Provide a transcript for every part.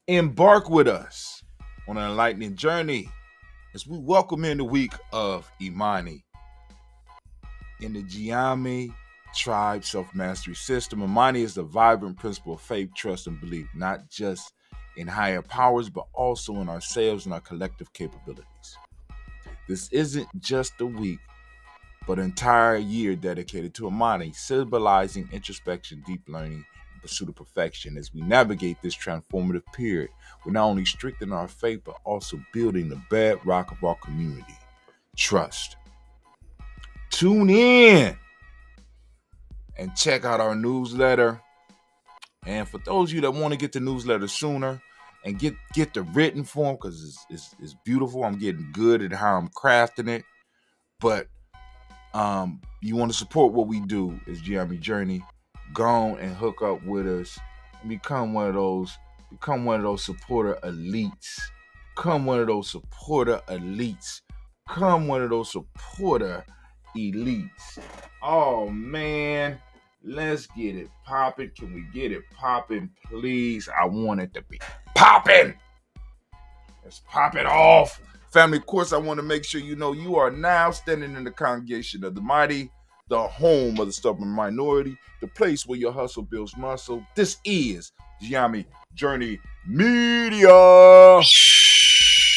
Embark with us on an enlightening journey as we welcome in the week of Imani. In the Gye-Nyame tribe self-mastery system, Imani is the vibrant principle of faith, trust, and belief, not just in higher powers, but also in ourselves and our collective capabilities. This isn't just a week, but an entire year dedicated to Imani, symbolizing introspection, deep learning, and pursuit of perfection. As we navigate this transformative period, we're not only strengthening our faith, but also building the bedrock of our community, trust. Tune in and check out our newsletter. And for those of you that want to get the newsletter sooner and get the written form, because it's beautiful. I'm getting good at how I'm crafting it. But you want to support what we do as Gye-Nyame Journey, go on and hook up with us and become one of those supporter elites. Become one of those supporter elites. Become one of those supporter elites. Oh man, let's get it popping. Can we get it popping, please? I want it to be popping. Let's pop it off. Family, of course, I want to make sure you know you are now standing in the congregation of the mighty, the home of the stubborn minority, the place where your hustle builds muscle. This is Gye-Nyame Journey Media.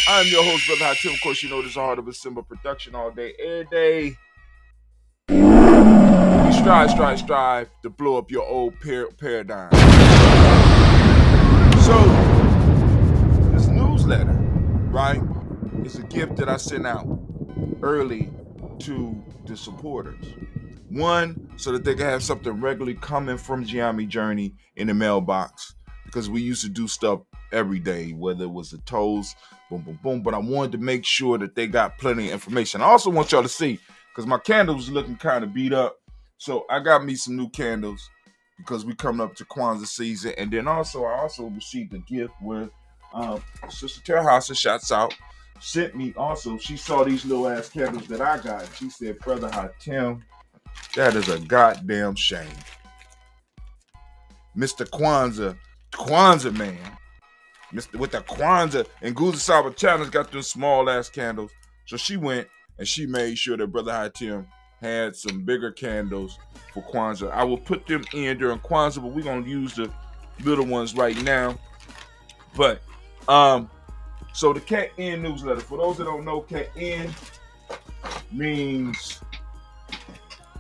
I'm your host, Brother Hatim. Of course, you know this is a Heart of a Symbol production all day, every day. We strive to blow up your old paradigm. So, this newsletter, right, is a gift that I sent out early to the supporters. One, so that they can have something regularly coming from Gye-Nyame Journey in the mailbox, because we used to do stuff every day, whether it was a toast, boom, boom, boom. But I wanted to make sure that they got plenty of information. I also want y'all to see, because my candles looking kind of beat up. So I got me some new candles because we coming up to Kwanzaa season. And then I also received a gift where Sister Tara House, shouts out, sent me also. She saw these little ass candles that I got. She said, Brother Hatim, that is a goddamn shame. Mr. Kwanzaa man, Mr. with the Kwanzaa and Guza Saba Challenge got them small ass candles. So she went and she made sure that Brother Hatim had some bigger candles for Kwanzaa. I will put them in during Kwanzaa, but we're gonna use the little ones right now. But so the Ket.N Newsletter, for those that don't know, Ket.N means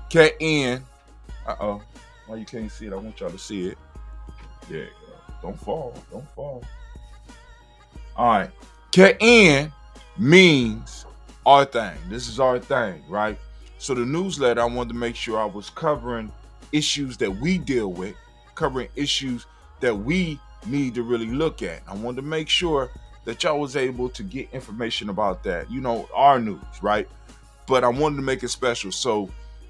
Ket.N. Why you can't see it? I want y'all to see it. There you go. Don't fall. All right. Ket.N means our thing. This is our thing, right? So the newsletter, I wanted to make sure I was covering issues that we deal with, covering issues that we need to really look at. I wanted to make sure that y'all was able to get information about that. You know, our news, right? But I wanted to make it special. So,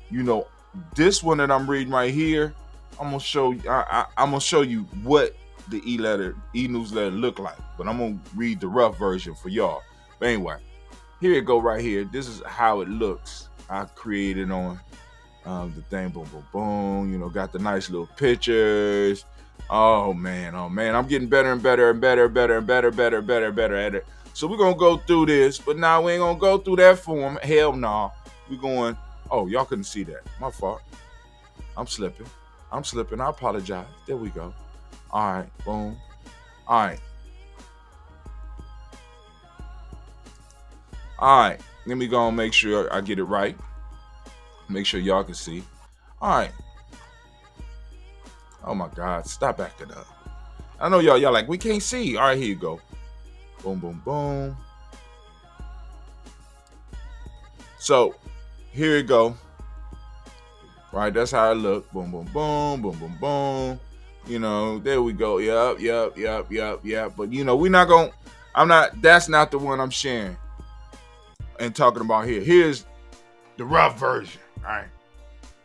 you know, this one that I'm reading right here, I'm gonna show you. I'm gonna show you what the e-newsletter look like. But I'm gonna read the rough version for y'all. But anyway, here it go right here. This is how it looks. I created on the thing. Boom, boom, boom. You know, got the nice little pictures. Oh man, I'm getting better and better at it. So we're gonna go through this, but now we ain't gonna go through that form. Hell no. We're going, oh, y'all couldn't see that. My fault. I'm slipping. I apologize. There we go. All right, boom. All right. Let me go and make sure I get it right. Make sure y'all can see. All right. Oh my God, stop acting up. I know y'all like, we can't see. All right, here you go. Boom, boom, boom. So, here you go. Right, that's how it look. Boom, boom, boom, boom, boom, boom. You know, there we go. Yep. But you know, that's not the one I'm sharing and talking about here. Here's the rough version, all right?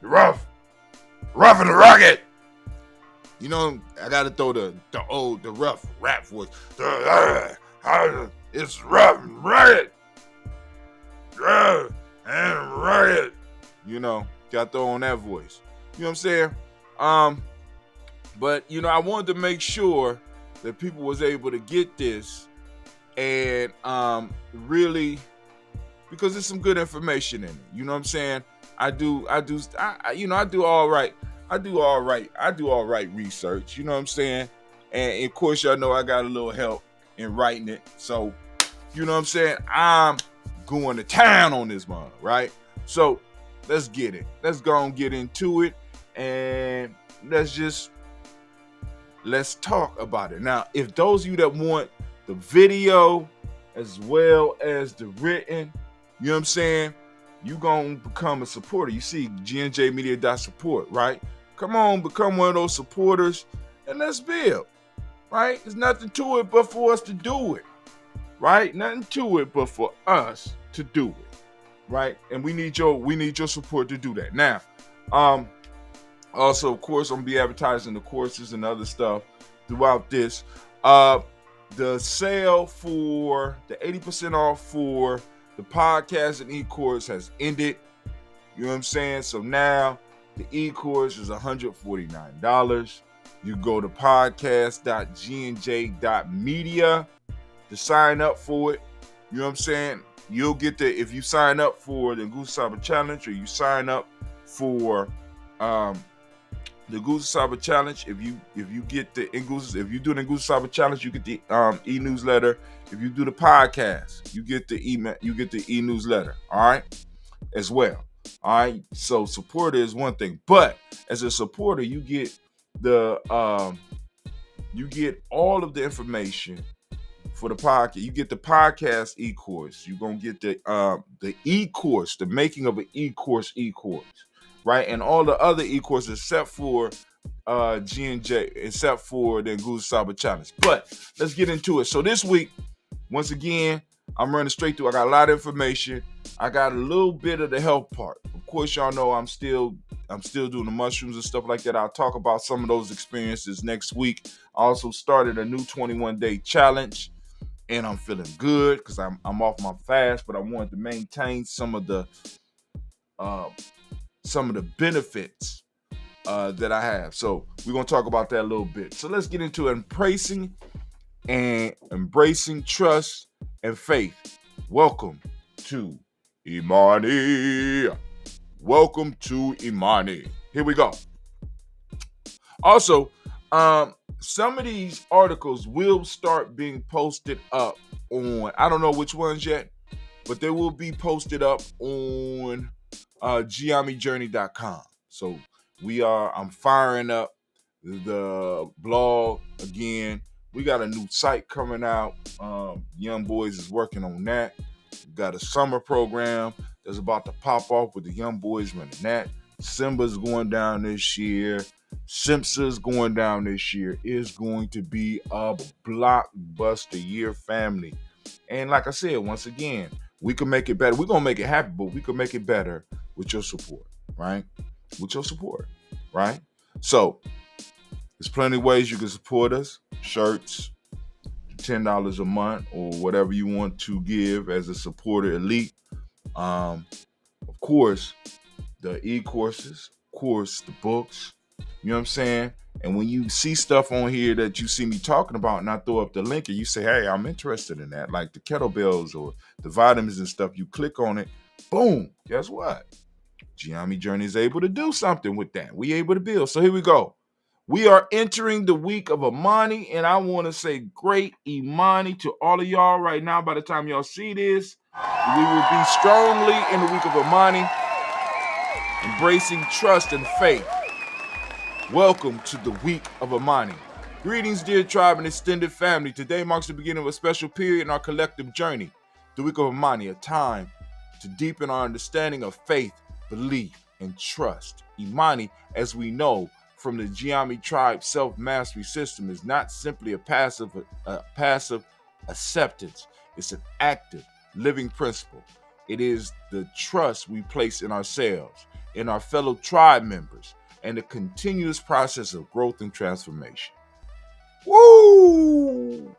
The rough and the rugged. You know, I gotta throw the rough rap voice. It's rough and rugged. Rough and rugged. You know, gotta throw on that voice. You know what I'm saying? But you know, I wanted to make sure that people was able to get this and really, because there's some good information in it. You know what I'm saying? I do all right. I do all right research. You know what I'm saying? And of course, y'all know I got a little help in writing it. So, you know what I'm saying? I'm going to town on this one, right? So, let's get it. Let's go and get into it. And let's talk about it. Now, if those of you that want the video as well as the written, you know what I'm saying? You gonna become a supporter. You see gnjmedia.support, right? Come on, become one of those supporters and let's build, right? There's nothing to it but for us to do it, right? Nothing to it but for us to do it, right? And we need your support to do that. Now, also, of course, I'm gonna be advertising the courses and other stuff throughout this. The sale for the 80% off for the podcast and e-course has ended. You know what I'm saying? So now the e-course is $149. You go to podcast.gnj.media to sign up for it. You know what I'm saying? You'll get if you sign up for the Nguzo Saba Challenge, or you sign up for the Nguzo Saba Challenge. If you get if you do the Nguzo Saba Challenge, you get the e-newsletter. If you do the podcast, you get the e-newsletter. All right, as well. All right. So supporter is one thing, but as a supporter, you get all of the information for the podcast. You get the podcast e-course. You're gonna get the e-course, the making of an e-course, right? And all the other e-courses except for G&J, except for the Nguzo Saba Challenge. But let's get into it. So this week, once again, I'm running straight through. I got a lot of information. I got a little bit of the health part. Of course, y'all know I'm still doing the mushrooms and stuff like that. I'll talk about some of those experiences next week. I also started a new 21-day challenge, and I'm feeling good because I'm off my fast, but I wanted to maintain some of the benefits that I have. So we're going to talk about that a little bit. So let's get into embracing trust and faith. Welcome to Imani. Welcome to Imani. Here we go. Also, some of these articles will start being posted up on, I don't know which ones yet, but they will be posted up on Gye-Nyame.com. So I'm firing up the blog again. We got a new site coming out. Young Boys is working on that. We got a summer program that's about to pop off with the Young Boys running that. Simba's going down this year. Simpson's going down this year. It's going to be a blockbuster year, family. And like I said, once again, we can make it better. We're going to make it happen, but we can make it better with your support, right? With your support, right? So, there's plenty of ways you can support us. Shirts, $10 a month, or whatever you want to give as a supporter elite. Of course, the e-courses, of course, the books. You know what I'm saying? And when you see stuff on here that you see me talking about, and I throw up the link and you say, hey, I'm interested in that, like the kettlebells or the vitamins and stuff, you click on it, boom, guess what? Gye-Nyame Journey is able to do something with that. We able to build. So here we go. We are entering the week of Imani, and I want to say great Imani to all of y'all right now. By the time y'all see this, we will be strongly in the week of Imani, embracing trust and faith. Welcome to the week of Imani. Greetings, dear tribe and extended family. Today marks the beginning of a special period in our collective journey. The week of Imani, a time to deepen our understanding of faith, belief, and trust. Imani, as we know from the Gye-Nyame tribe self-mastery system, is not simply a passive acceptance. It's an active, living principle. It is the trust we place in ourselves, in our fellow tribe members, and the continuous process of growth and transformation. Woo!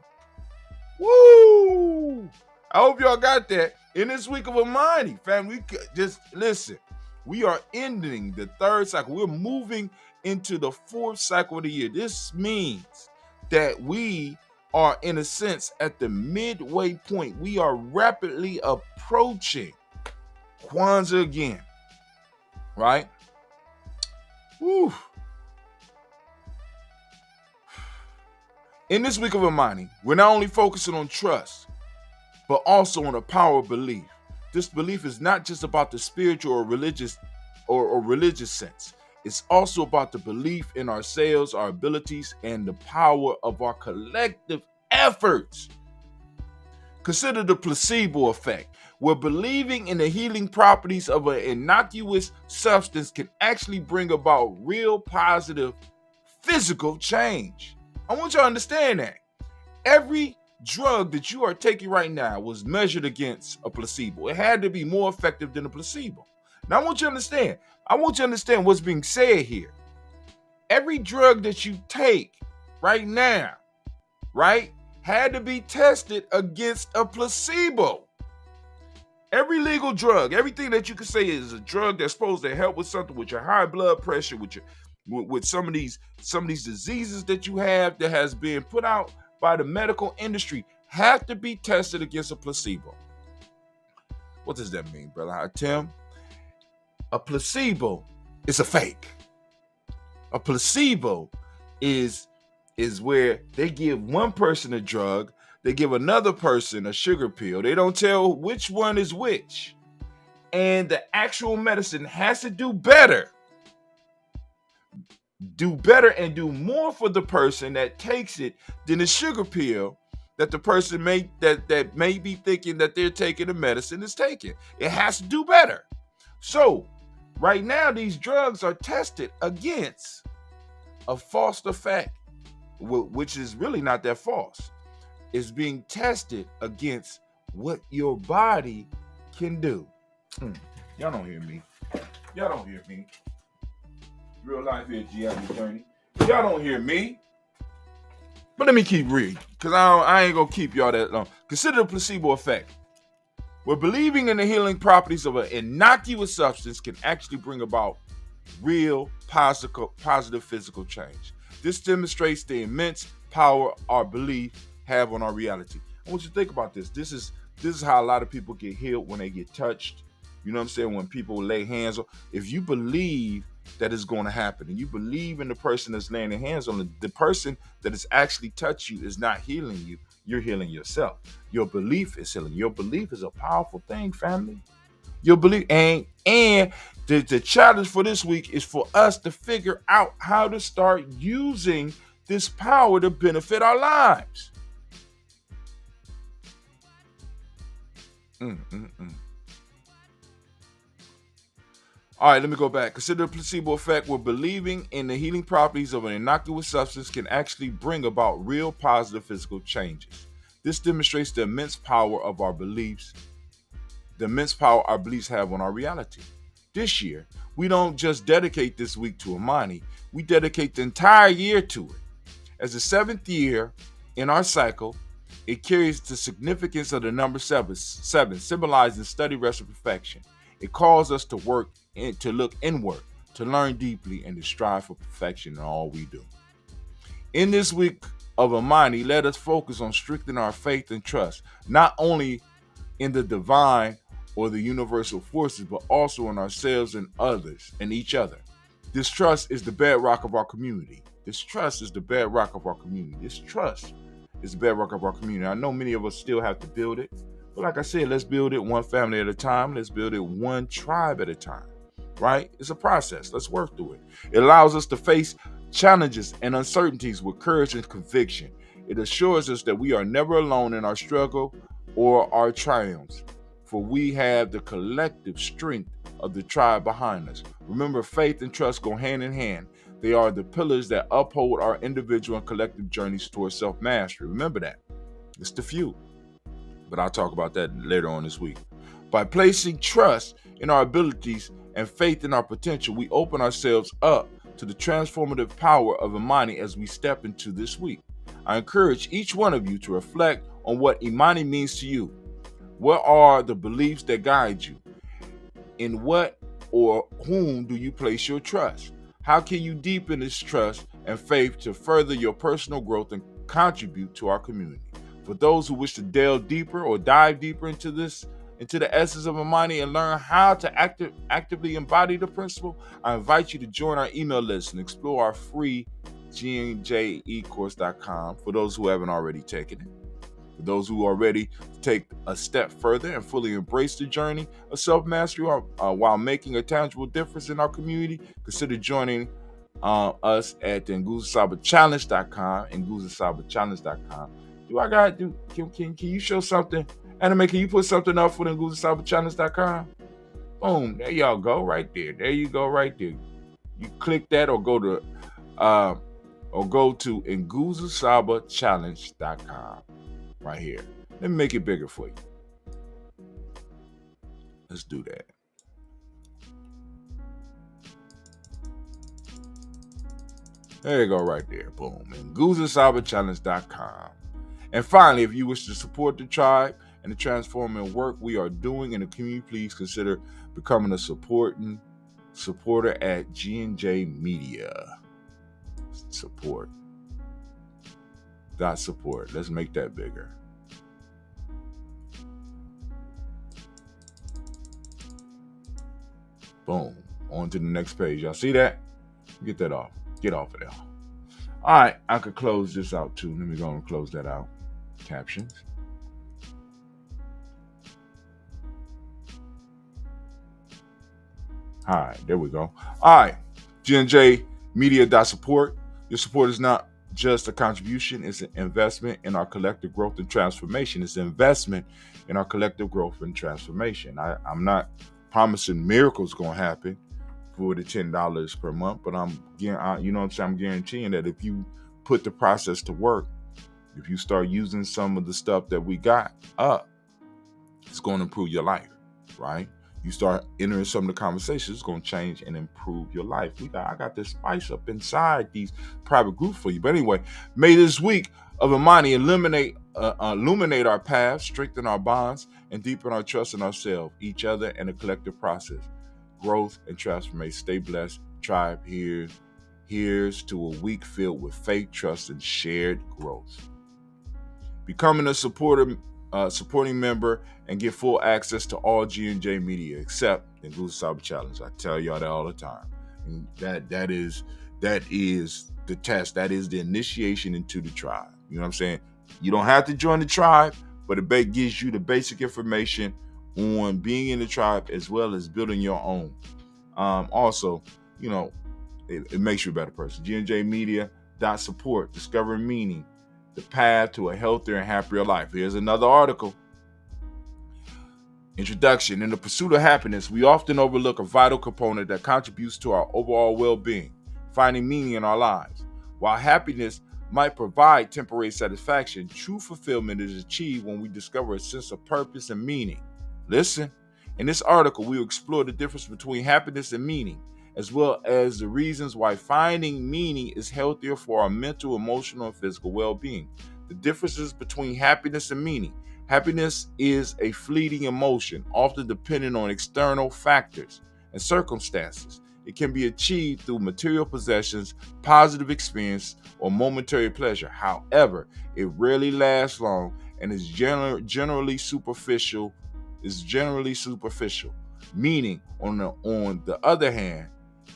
Woo! I hope y'all got that. In this week of Imani, family, just listen. We are ending the third cycle. We're moving into the fourth cycle of the year. This means that we are, in a sense, at the midway point. We are rapidly approaching Kwanzaa again, right? Woo. In this week of Imani, we're not only focusing on trust, but also on the power of belief. This belief is not just about the spiritual or religious sense. It's also about the belief in ourselves, our abilities, and the power of our collective efforts. Consider the placebo effect, where believing in the healing properties of an innocuous substance can actually bring about real positive physical change. I want you to understand that. Every drug that you are taking right now was measured against a placebo. It had to be more effective than a placebo. Now I want you to understand. I want you to understand what's being said here. Every drug that you take right now, right, had to be tested against a placebo. Every legal drug, everything that you can say is a drug that's supposed to help with something, with your high blood pressure, with some of these diseases that you have that has been put out by the medical industry, have to be tested against a placebo. What does that mean, brother Tim? A placebo is a fake. A placebo is where they give one person a drug, they give another person a sugar pill. They don't tell which one is which. And the actual medicine has to do better and do more for the person that takes it than the sugar pill that the person may be thinking that they're taking the medicine is taking. It has to do better. So right now, these drugs are tested against a false effect, which is really not that false. It's being tested against what your body can do. Y'all don't hear me. Y'all don't hear me. Real life here, Gye-Nyame journey. Y'all don't hear me. But let me keep reading, because I ain't going to keep y'all that long. Consider the placebo effect, where believing in the healing properties of an innocuous substance can actually bring about real positive physical change. This demonstrates the immense power our belief have on our reality. I want you to think about this. This is how a lot of people get healed when they get touched. You know what I'm saying? When people lay hands on, if you believe that is going to happen, and you believe in the person that's laying their hands on, the person that is actually touched you is not healing you. You're healing yourself. Your belief is healing. Your belief is a powerful thing, family. Your belief, and the challenge for this week is for us to figure out how to start using this power to benefit our lives. All right, let me go back. Consider the placebo effect, where believing in the healing properties of an innocuous substance can actually bring about real positive physical changes. This demonstrates the immense power of our beliefs, the immense power our beliefs have on our reality. This year, we don't just dedicate this week to Imani, we dedicate the entire year to it. As the 7th year in our cycle, it carries the significance of the number 7, symbolizing study, rest, and perfection. It calls us to work and to look inward, to learn deeply, and to strive for perfection in all we do. In this week of Imani, let us focus on strengthening our faith and trust, not only in the divine or the universal forces, but also in ourselves and others and each other. This trust is the bedrock of our community. This trust is the bedrock of our community. This trust is the bedrock of our community. I know many of us still have to build it, but like I said, let's build it one family at a time. Let's build it one tribe at a time, right? It's a process. Let's work through it. It allows us to face challenges and uncertainties with courage and conviction. It assures us that we are never alone in our struggle or our triumphs, for we have the collective strength of the tribe behind us. Remember, faith and trust go hand in hand. They are the pillars that uphold our individual and collective journeys towards self-mastery. Remember that. It's the few. But I'll talk about that later on this week. By placing trust in our abilities and faith in our potential, we open ourselves up to the transformative power of Imani as we step into this week. I encourage each one of you to reflect on what Imani means to you. What are the beliefs that guide you? In what or whom do you place your trust? How can you deepen this trust and faith to further your personal growth and contribute to our community. For those who wish to delve deeper or dive deeper into the essence of Imani and learn how to actively embody the principle, I invite you to join our email list and explore our free GNJecourse.com for those who haven't already taken it. For those who are ready to take a step further and fully embrace the journey of self-mastery while making a tangible difference in our community, consider joining us at the nguzasabachallenge.com and nguzasabachallenge.com. Can you show something? Anime, can you put something up for the nguzasabachallenge.com? Boom, there y'all go, right there. There you go, right there. You click that or go to nguzasabachallenge.com. Right here. Let me make it bigger for you. Let's do that. There you go, right there. Boom. And nguzasabachallenge.com. And finally, if you wish to support the tribe and the transforming work we are doing in the community, please consider becoming a supporter at G&J Media. Support. Let's make that bigger. Boom. On to the next page. Y'all see that? Get that off. Get off of there. All right. I could close this out too. Let me go and close that out. Captions. All right. There we go. All right. G&J Media.support. Your support is not just a contribution. It's an investment in our collective growth and transformation. It's an investment in our collective growth and transformation. I'm not promising miracles going to happen for the $10 per month, but I'm guaranteeing that if you put the process to work, if you start using some of the stuff that we got up, it's going to improve your life, right? You start entering some of the conversations, it's going to change and improve your life. I got this spice up inside these private groups for you. But anyway, may this week of Imani illuminate our paths, strengthen our bonds, and deepen our trust in ourselves, each other, and the collective process. Growth and transformation. Stay blessed. Tribe, here's to a week filled with faith, trust, and shared growth. Becoming a supporting member and get full access to all G&J Media except the Nguzasaba Challenge. I tell y'all that all the time. And that is the test. That is the initiation into the tribe. You know what I'm saying? You don't have to join the tribe, but it gives you the basic information on being in the tribe as well as building your own. Also, it makes you a better person. G&J Media.support, discovering meaning, the path to a healthier and happier life. Here's another article. Introduction. In the pursuit of happiness, we often overlook a vital component that contributes to our overall well-being, finding meaning in our lives. While happiness might provide temporary satisfaction, true fulfillment is achieved when we discover a sense of purpose and meaning. Listen, in this article, we will explore the difference between happiness and meaning, as well as the reasons why finding meaning is healthier for our mental, emotional, and physical well-being. The differences between happiness and meaning. Happiness is a fleeting emotion, often dependent on external factors and circumstances. It can be achieved through material possessions, positive experience, or momentary pleasure. However, it rarely lasts long and is generally superficial. Meaning, on the other hand,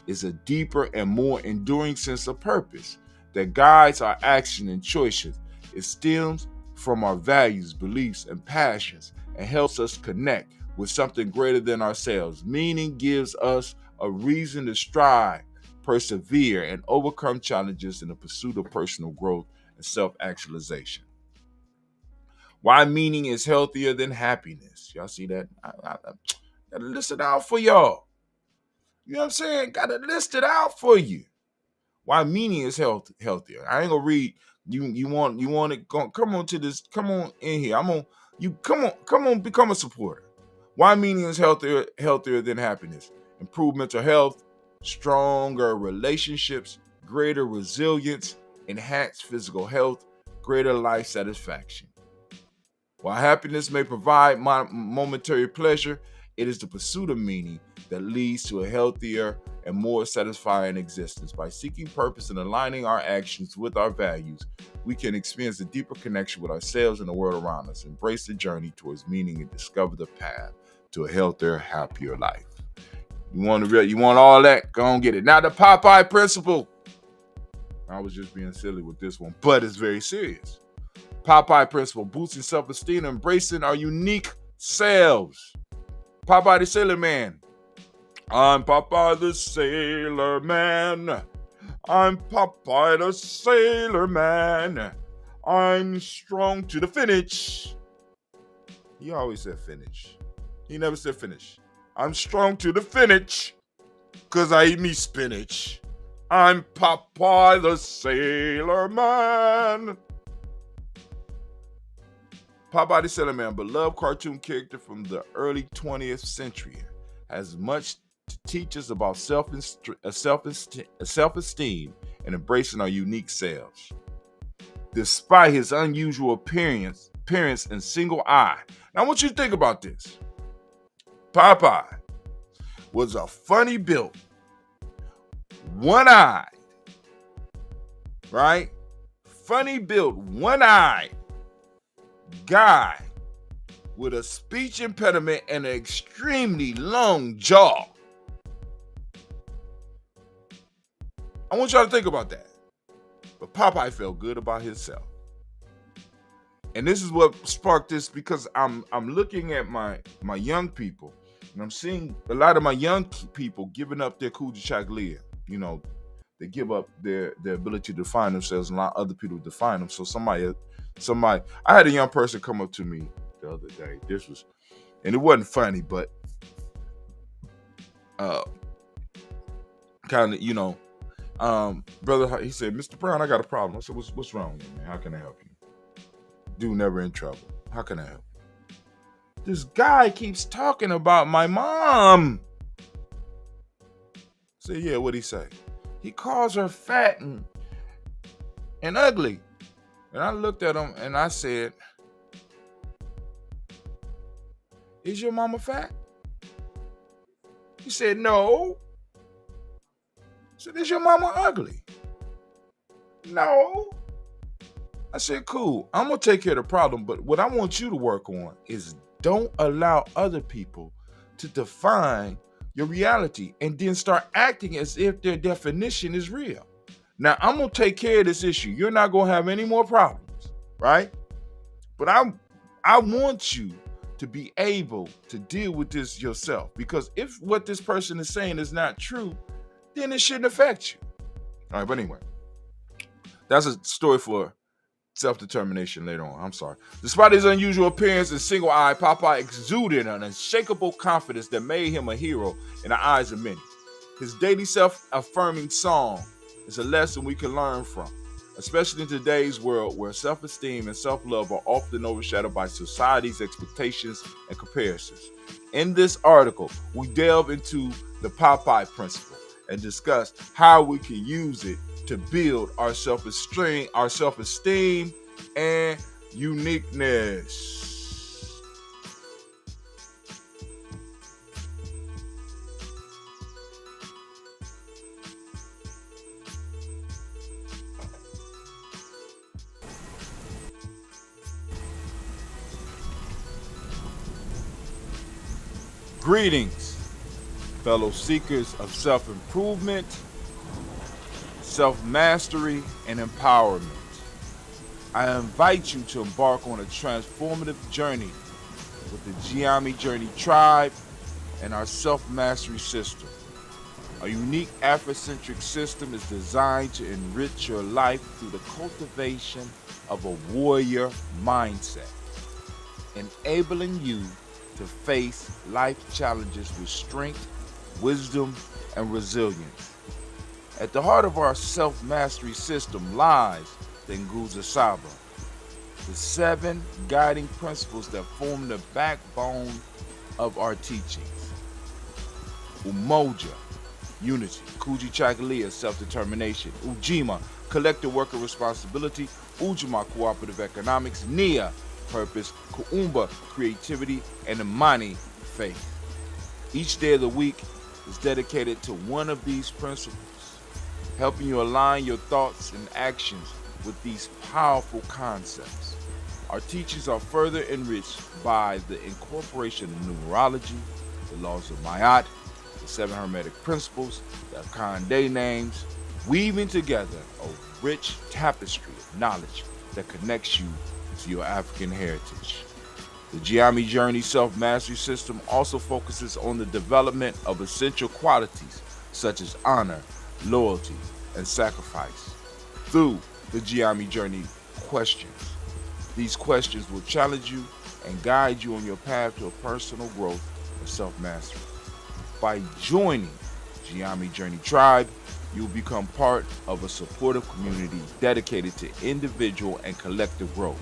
is a deeper and more enduring sense of purpose that guides our action and choices. It stems from our values, beliefs, and passions and helps us connect with something greater than ourselves. Meaning gives us a reason to strive, persevere, and overcome challenges in the pursuit of personal growth and self-actualization. Why meaning is healthier than happiness. Y'all see that? I gotta list it out for y'all. You know what I'm saying? Gotta list it out for you. Why meaning is healthier. I ain't gonna read. You want it? Come on to this. Come on in here. Come on, become a supporter. Why meaning is healthier than happiness. Improve mental health, stronger relationships, greater resilience, enhanced physical health, greater life satisfaction. While happiness may provide momentary pleasure, it is the pursuit of meaning that leads to a healthier and more satisfying existence. By seeking purpose and aligning our actions with our values, we can experience a deeper connection with ourselves and the world around us, embrace the journey towards meaning, and discover the path to a healthier, happier life. You want all that? Go and get it. Now, the Popeye principle. I was just being silly with this one, but it's very serious. Popeye principle, boosting self-esteem, embracing our unique selves. Popeye the Sailor Man. I'm Popeye the Sailor Man. I'm Popeye the Sailor Man. I'm strong to the finish. He always said finish. He never said finish. I'm strong to the finish, 'cause I eat me spinach. I'm Popeye the Sailor Man. Popeye the Sailor Man, beloved cartoon character from the early 20th century, has much to teach us about self-esteem and embracing our unique selves. Despite his unusual appearance and single eye. Now I want you to think about this. Popeye was a funny built, one-eyed, right? Funny built, one-eyed guy with a speech impediment and an extremely long jaw. I want y'all to think about that. But Popeye felt good about himself. And this is what sparked this, because I'm looking at my young people, and I'm seeing a lot of my young people giving up their Kujichagulia. You know, they give up their ability to define themselves and allow other people to define them. So somebody, I had a young person come up to me the other day. And it wasn't funny, but kind of, brother, he said, Mr. Brown, I got a problem. I said, what's wrong with you, man? How can I help you? Dude never in trouble. How can I help you? This guy keeps talking about my mom. I said, yeah, what'd he say? He calls her fat and ugly. And I looked at him and I said, is your mama fat? He said, no. I said, is your mama ugly? No. I said, cool, I'm going to take care of the problem, but what I want you to work on is don't allow other people to define your reality and then start acting as if their definition is real. Now, I'm going to take care of this issue. You're not going to have any more problems, right? But I want you to be able to deal with this yourself, because if what this person is saying is not true, then it shouldn't affect you. All right, but anyway, that's a story for self-determination later on. I'm sorry. Despite his unusual appearance and single eye, Popeye exuded an unshakable confidence that made him a hero in the eyes of many. His daily self-affirming song is a lesson we can learn from, especially in today's world where self-esteem and self-love are often overshadowed by society's expectations and comparisons. In this article, we delve into the Popeye principle and discuss how we can use it to build our self-esteem and uniqueness. Greetings, fellow seekers of self-improvement, self-mastery, and empowerment. I invite you to embark on a transformative journey with the Gye-Nyame Journey Tribe and our self-mastery system. A unique Afrocentric system is designed to enrich your life through the cultivation of a warrior mindset, enabling you to face life challenges with strength, wisdom, and resilience. At the heart of our self-mastery system lies the Nguzo Saba, the 7 guiding principles that form the backbone of our teachings. Umoja, unity. Kujichagulia, self-determination. Ujima, collective worker responsibility. Ujima, cooperative economics. Nia, purpose. Kuumba, creativity. And Imani, faith. Each day of the week, is dedicated to one of these principles, helping you align your thoughts and actions with these powerful concepts. Our teachings are further enriched by the incorporation of numerology, the laws of Ma'at, the 7 Hermetic principles, the Gye-Nyame names, weaving together a rich tapestry of knowledge that connects you to your African heritage. The Gye-Nyame Journey Self-Mastery System also focuses on the development of essential qualities such as honor, loyalty, and sacrifice through the Gye-Nyame Journey questions. These questions will challenge you and guide you on your path to a personal growth and self-mastery. By joining Gye-Nyame Journey Tribe, you will become part of a supportive community dedicated to individual and collective growth.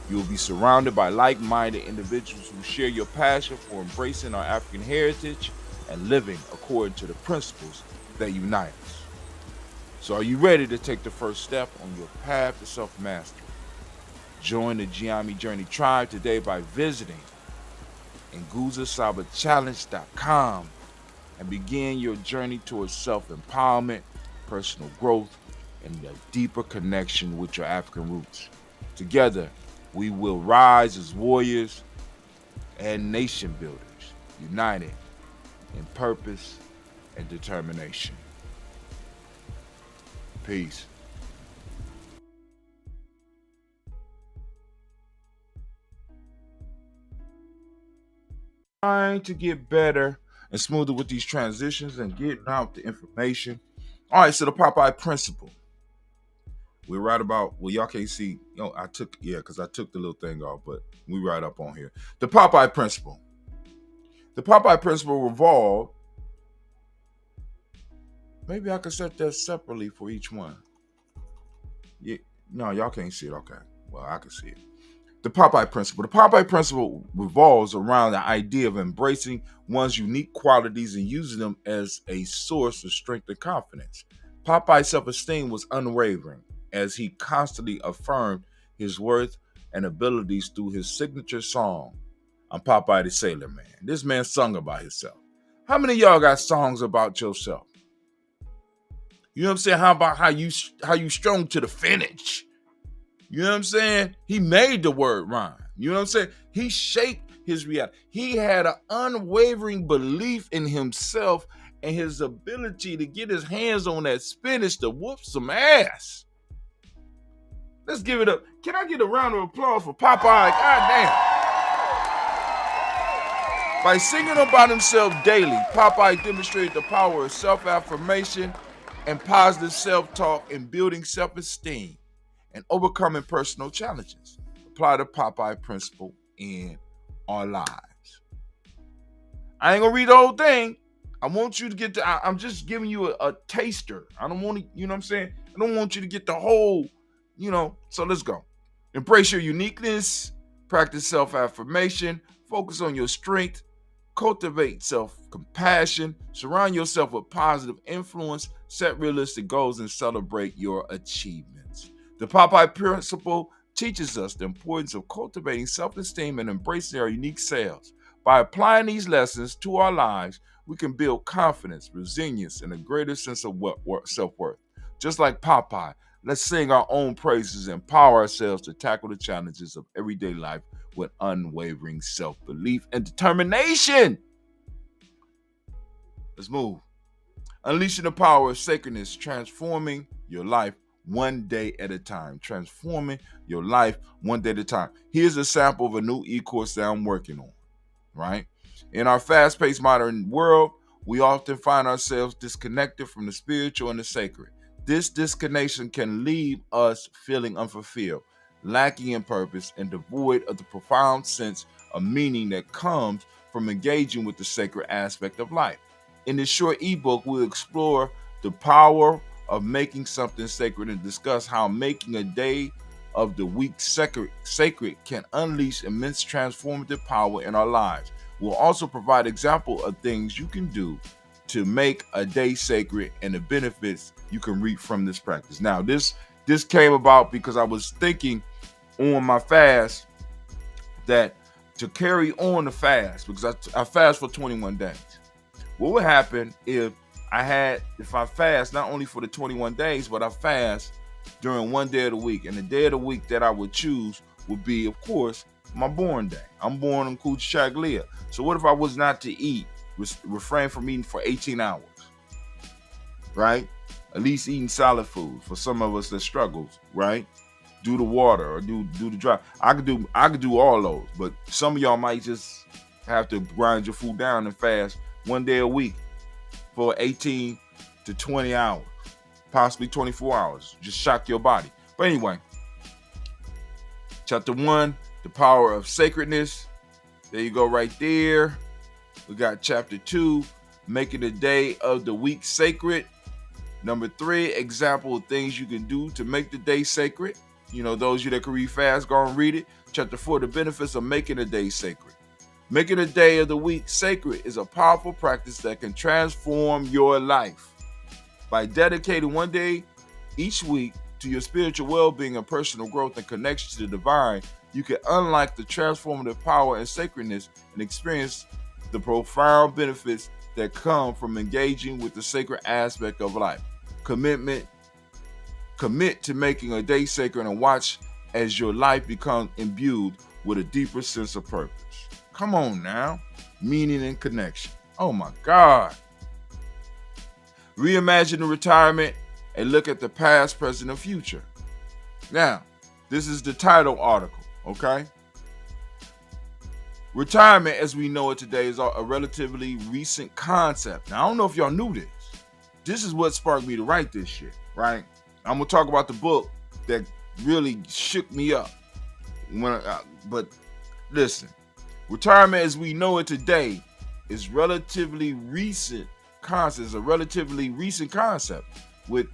You will be surrounded by like-minded individuals who share your passion for embracing our African heritage and living according to the principles that unite us. So are you ready to take the first step on your path to self-mastery? Join the Gye-Nyame Journey Tribe today by visiting nguzasabachallenge.com and begin your journey towards self-empowerment, personal growth, and a deeper connection with your African roots. Together, we will rise as warriors and nation builders, united in purpose and determination. Peace. Trying to get better and smoother with these transitions and getting out the information. All right, so the Popeye principle. We're right about, well, y'all can't see, because I took the little thing off, but we right up on here. The Popeye principle. The Popeye principle revolved, maybe I could set that separately for each one. Yeah, no, y'all can't see it. Okay, well, I can see it. The Popeye principle. The Popeye principle revolves around the idea of embracing one's unique qualities and using them as a source of strength and confidence. Popeye's self-esteem was unwavering as he constantly affirmed his worth and abilities through his signature song, I'm Popeye the Sailor Man. This man sung about himself. How many of y'all got songs about yourself? You know what I'm saying? How about how you strong to the finish? You know what I'm saying? He made the word rhyme. You know what I'm saying? He shaped his reality. He had an unwavering belief in himself and his ability to get his hands on that spinach to whoop some ass. Let's give it up. Can I get a round of applause for Popeye? God damn. By singing about himself daily, Popeye demonstrated the power of self-affirmation and positive self-talk in building self-esteem and overcoming personal challenges. Apply the Popeye principle in our lives. I ain't gonna read the whole thing. I want you to get I'm just giving you a taster. I don't want to, you know what I'm saying? I don't want you to get the whole, so let's go. Embrace your uniqueness, practice self-affirmation, focus on your strength, cultivate self-compassion, surround yourself with positive influence, set realistic goals, and celebrate your achievements. The Popeye principle teaches us the importance of cultivating self-esteem and embracing our unique selves. By applying these lessons to our lives, we can build confidence, resilience, and a greater sense of self-worth. Just like Popeye, let's sing our own praises and empower ourselves to tackle the challenges of everyday life with unwavering self-belief and determination. Let's move. Unleashing the power of sacredness, transforming your life one day at a time. Transforming your life one day at a time. Here's a sample of a new e-course that I'm working on, right? In our fast-paced modern world, we often find ourselves disconnected from the spiritual and the sacred. This disconnection can leave us feeling unfulfilled, lacking in purpose, and devoid of the profound sense of meaning that comes from engaging with the sacred aspect of life. In this short ebook, we'll explore the power of making something sacred and discuss how making a day of the week sacred can unleash immense transformative power in our lives. We'll also provide examples of things you can do to make a day sacred and the benefits you can reap from this practice. Now, this came about because I was thinking on my fast that to carry on the fast, because I fast for 21 days. What would happen if I fast not only for the 21 days, but I fast during one day of the week? And the day of the week that I would choose would be, of course, my born day. I'm born on Kuchaglia. So what if I was not to eat, refrain from eating for 18 hours, right? At least eating solid food for some of us that struggles, right? Do the water or do the dry. I could do all those, but some of y'all might just have to grind your food down and fast one day a week for 18 to 20 hours, possibly 24 hours. Just shock your body. But anyway, chapter 1, the power of sacredness. There you go right there. We got chapter 2, making the day of the week sacred. Number 3, example of things you can do to make the day sacred. You know, those of you that can read fast, go and read it. Chapter 4, the benefits of making a day sacred. Making a day of the week sacred is a powerful practice that can transform your life. By dedicating one day each week to your spiritual well-being and personal growth and connection to the divine, you can unlock the transformative power and sacredness and experience the profound benefits that come from engaging with the sacred aspect of life. Commit to making a day sacred and watch as your life becomes imbued with a deeper sense of purpose. Come on now. Meaning and connection. Oh my God. Reimagine retirement and look at the past, present, and future. Now, this is the title article, okay? Retirement, as we know it today, is a relatively recent concept. Now, I don't know if y'all knew this. This is what sparked me to write this shit, right? I'm going to talk about the book that really shook me up. But listen, retirement as we know it today is relatively recent concept. It's a relatively recent concept with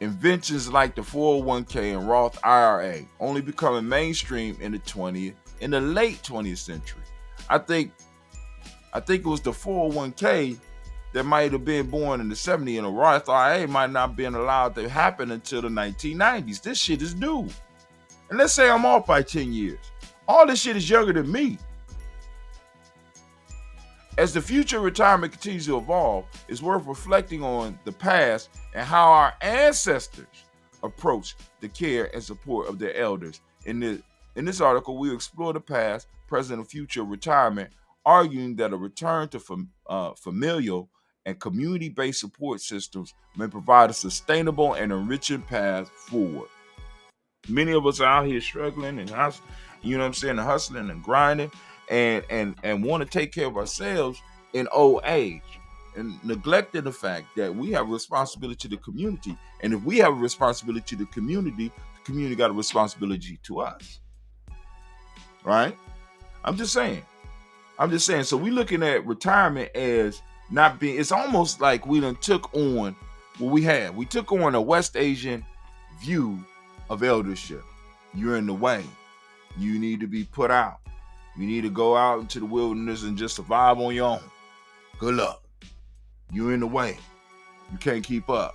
inventions like the 401k and Roth IRA only becoming mainstream in the late 20th century. I think it was the 401k that might have been born in the 70s, and the Roth IRA might not have been allowed to happen until the 1990s. This shit is new. And let's say I'm off by 10 years. All this shit is younger than me. As the future of retirement continues to evolve, it's worth reflecting on the past and how our ancestors approached the care and support of their elders. In this article, we explore the past, present, and future of retirement, arguing that a return to familial and community-based support systems may provide a sustainable and enriching path forward. Many of us are out here struggling and hustling and grinding and want to take care of ourselves in old age and neglecting the fact that we have a responsibility to the community. And if we have a responsibility to the community got a responsibility to us. Right? I'm just saying. So we're looking at retirement as not being, it's almost like we done took on what we had. We took on a West Asian view of eldership. You're in the way. You need to be put out. You need to go out into the wilderness and just survive on your own. Good luck. You're in the way. You can't keep up.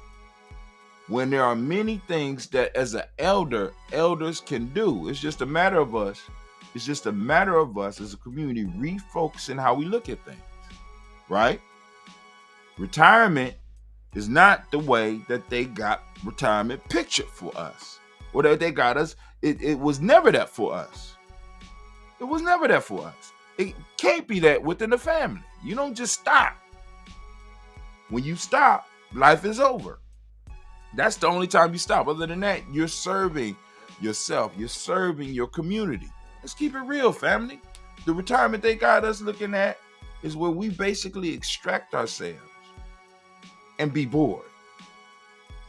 When there are many things that as an elders can do. It's just a matter of us as a community refocusing how we look at things, right? Retirement is not the way that they got retirement pictured for us, or that they got us. It was never that for us. It was never that for us. It can't be that within the family. You don't just stop. When you stop, life is over. That's the only time you stop. Other than that, you're serving yourself. You're serving your community. Let's keep it real, family. The retirement they got us looking at is where we basically extract ourselves and be bored.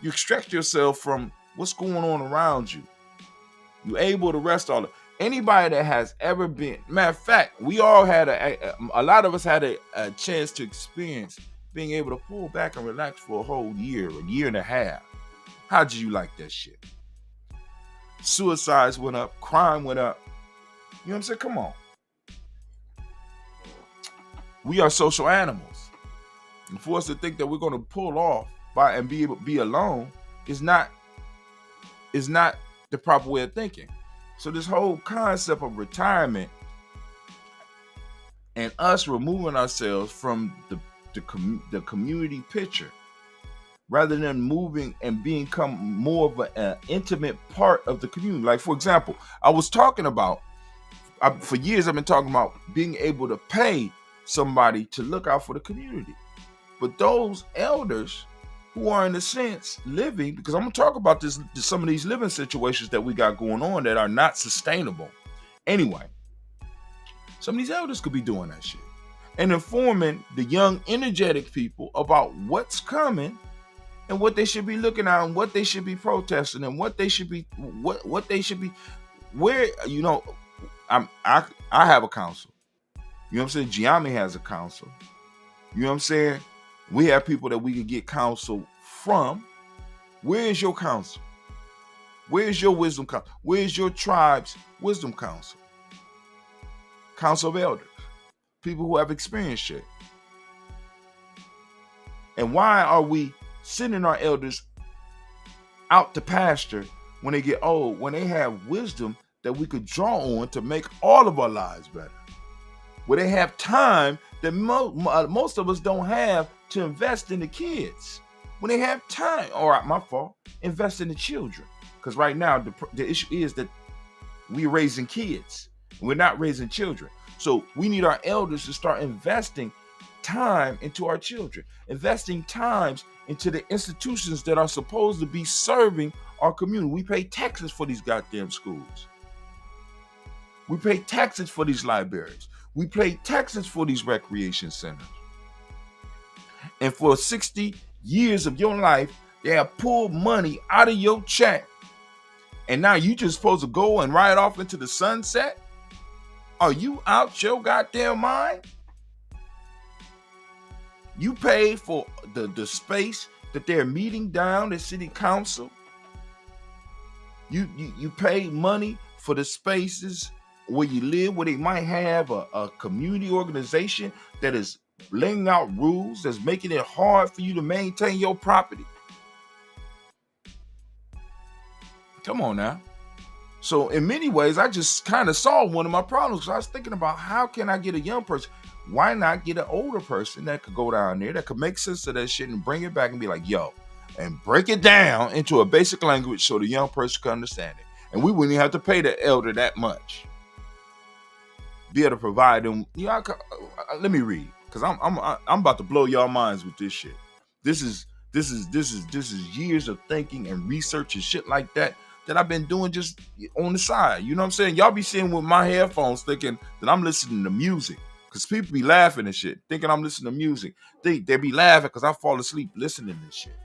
You extract yourself from what's going on around you. You're able to rest all of it. Anybody that has ever been, matter of fact, we all had a lot of us had a chance to experience being able to pull back and relax for a whole year and a half. How did you like that shit? Suicides went up, crime went up. You know what I'm saying? Come on. We are social animals. And for us to think that we're going to pull off and be able to be alone is not the proper way of thinking. So this whole concept of retirement and us removing ourselves from the community picture, rather than moving and become more of an intimate part of the community. Like, for example, I was talking about, for years I've been talking about being able to pay somebody to look out for the community. But those elders who are, in a sense, living, because I'm going to talk about some of these living situations that we got going on that are not sustainable. Anyway, some of these elders could be doing that shit and informing the young, energetic people about what's coming and what they should be looking at and what they should be protesting and what they should be, what they should be, where, I have a council. You know what I'm saying? Gye-Nyame has a council. You know what I'm saying? We have people that we can get counsel from. Where is your counsel? Where is your wisdom council? Where is your tribe's wisdom council? Council of elders. People who have experienced shit. And why are we sending our elders out to pasture when they get old, when they have wisdom that we could draw on to make all of our lives better? Where they have time that most of us don't have to invest in the kids. When they have time, all right, my fault, invest in the children. Because right now, the issue is that we're raising kids. We're not raising children. So we need our elders to start investing time into our children, investing times into the institutions that are supposed to be serving our community. We pay taxes for these goddamn schools. We pay taxes for these libraries. We pay taxes for these recreation centers. And for 60 years of your life, they have pulled money out of your check. And now you just supposed to go and ride off into the sunset? Are you out your goddamn mind? You paid for the space that they're meeting down at city council. You pay money for the spaces where you live, where they might have a community organization that is laying out rules, that's making it hard for you to maintain your property. Come on now. So in many ways, I just kind of solved one of my problems. So I was thinking about, how can I get a young person? Why not get an older person that could go down there, that could make sense of that shit and bring it back and be like, yo, and break it down into a basic language so the young person can understand it. And we wouldn't even have to pay the elder that much. Be able to provide them. Let me read, because I'm about to blow y'all minds with this shit. This is years of thinking and research and shit like that I've been doing just on the side. You know what I'm saying? Y'all be sitting with my headphones thinking that I'm listening to music, because people be laughing and shit, thinking I'm listening to music. They be laughing because I fall asleep listening to this shit.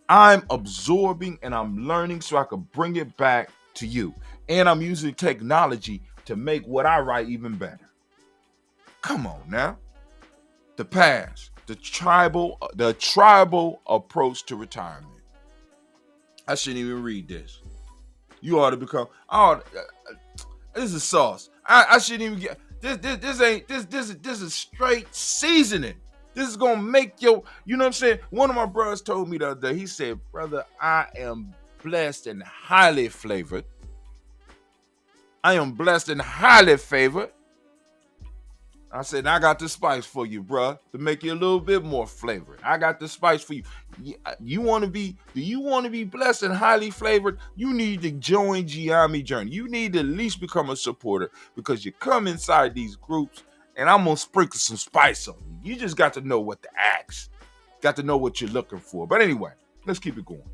I'm absorbing and I'm learning so I can bring it back to you. And I'm using technology to make what I write even better. Come on now. The past, the tribal approach to retirement. I shouldn't even read this. You ought to become, this is sauce. I shouldn't even get this is straight seasoning. This is gonna make you know what I'm saying? One of my brothers told me the other day, he said, brother, I am blessed and highly flavored. I am blessed and highly favored. I said, I got the spice for you, bruh, to make you a little bit more flavored. I got the spice for you. Do you want to be blessed and highly flavored? You need to join Gye-Nyame journey. You need to at least become a supporter, because you come inside these groups and I'm going to sprinkle some spice on you. You just got to know what to ask. Got to know what you're looking for. But anyway, let's keep it going.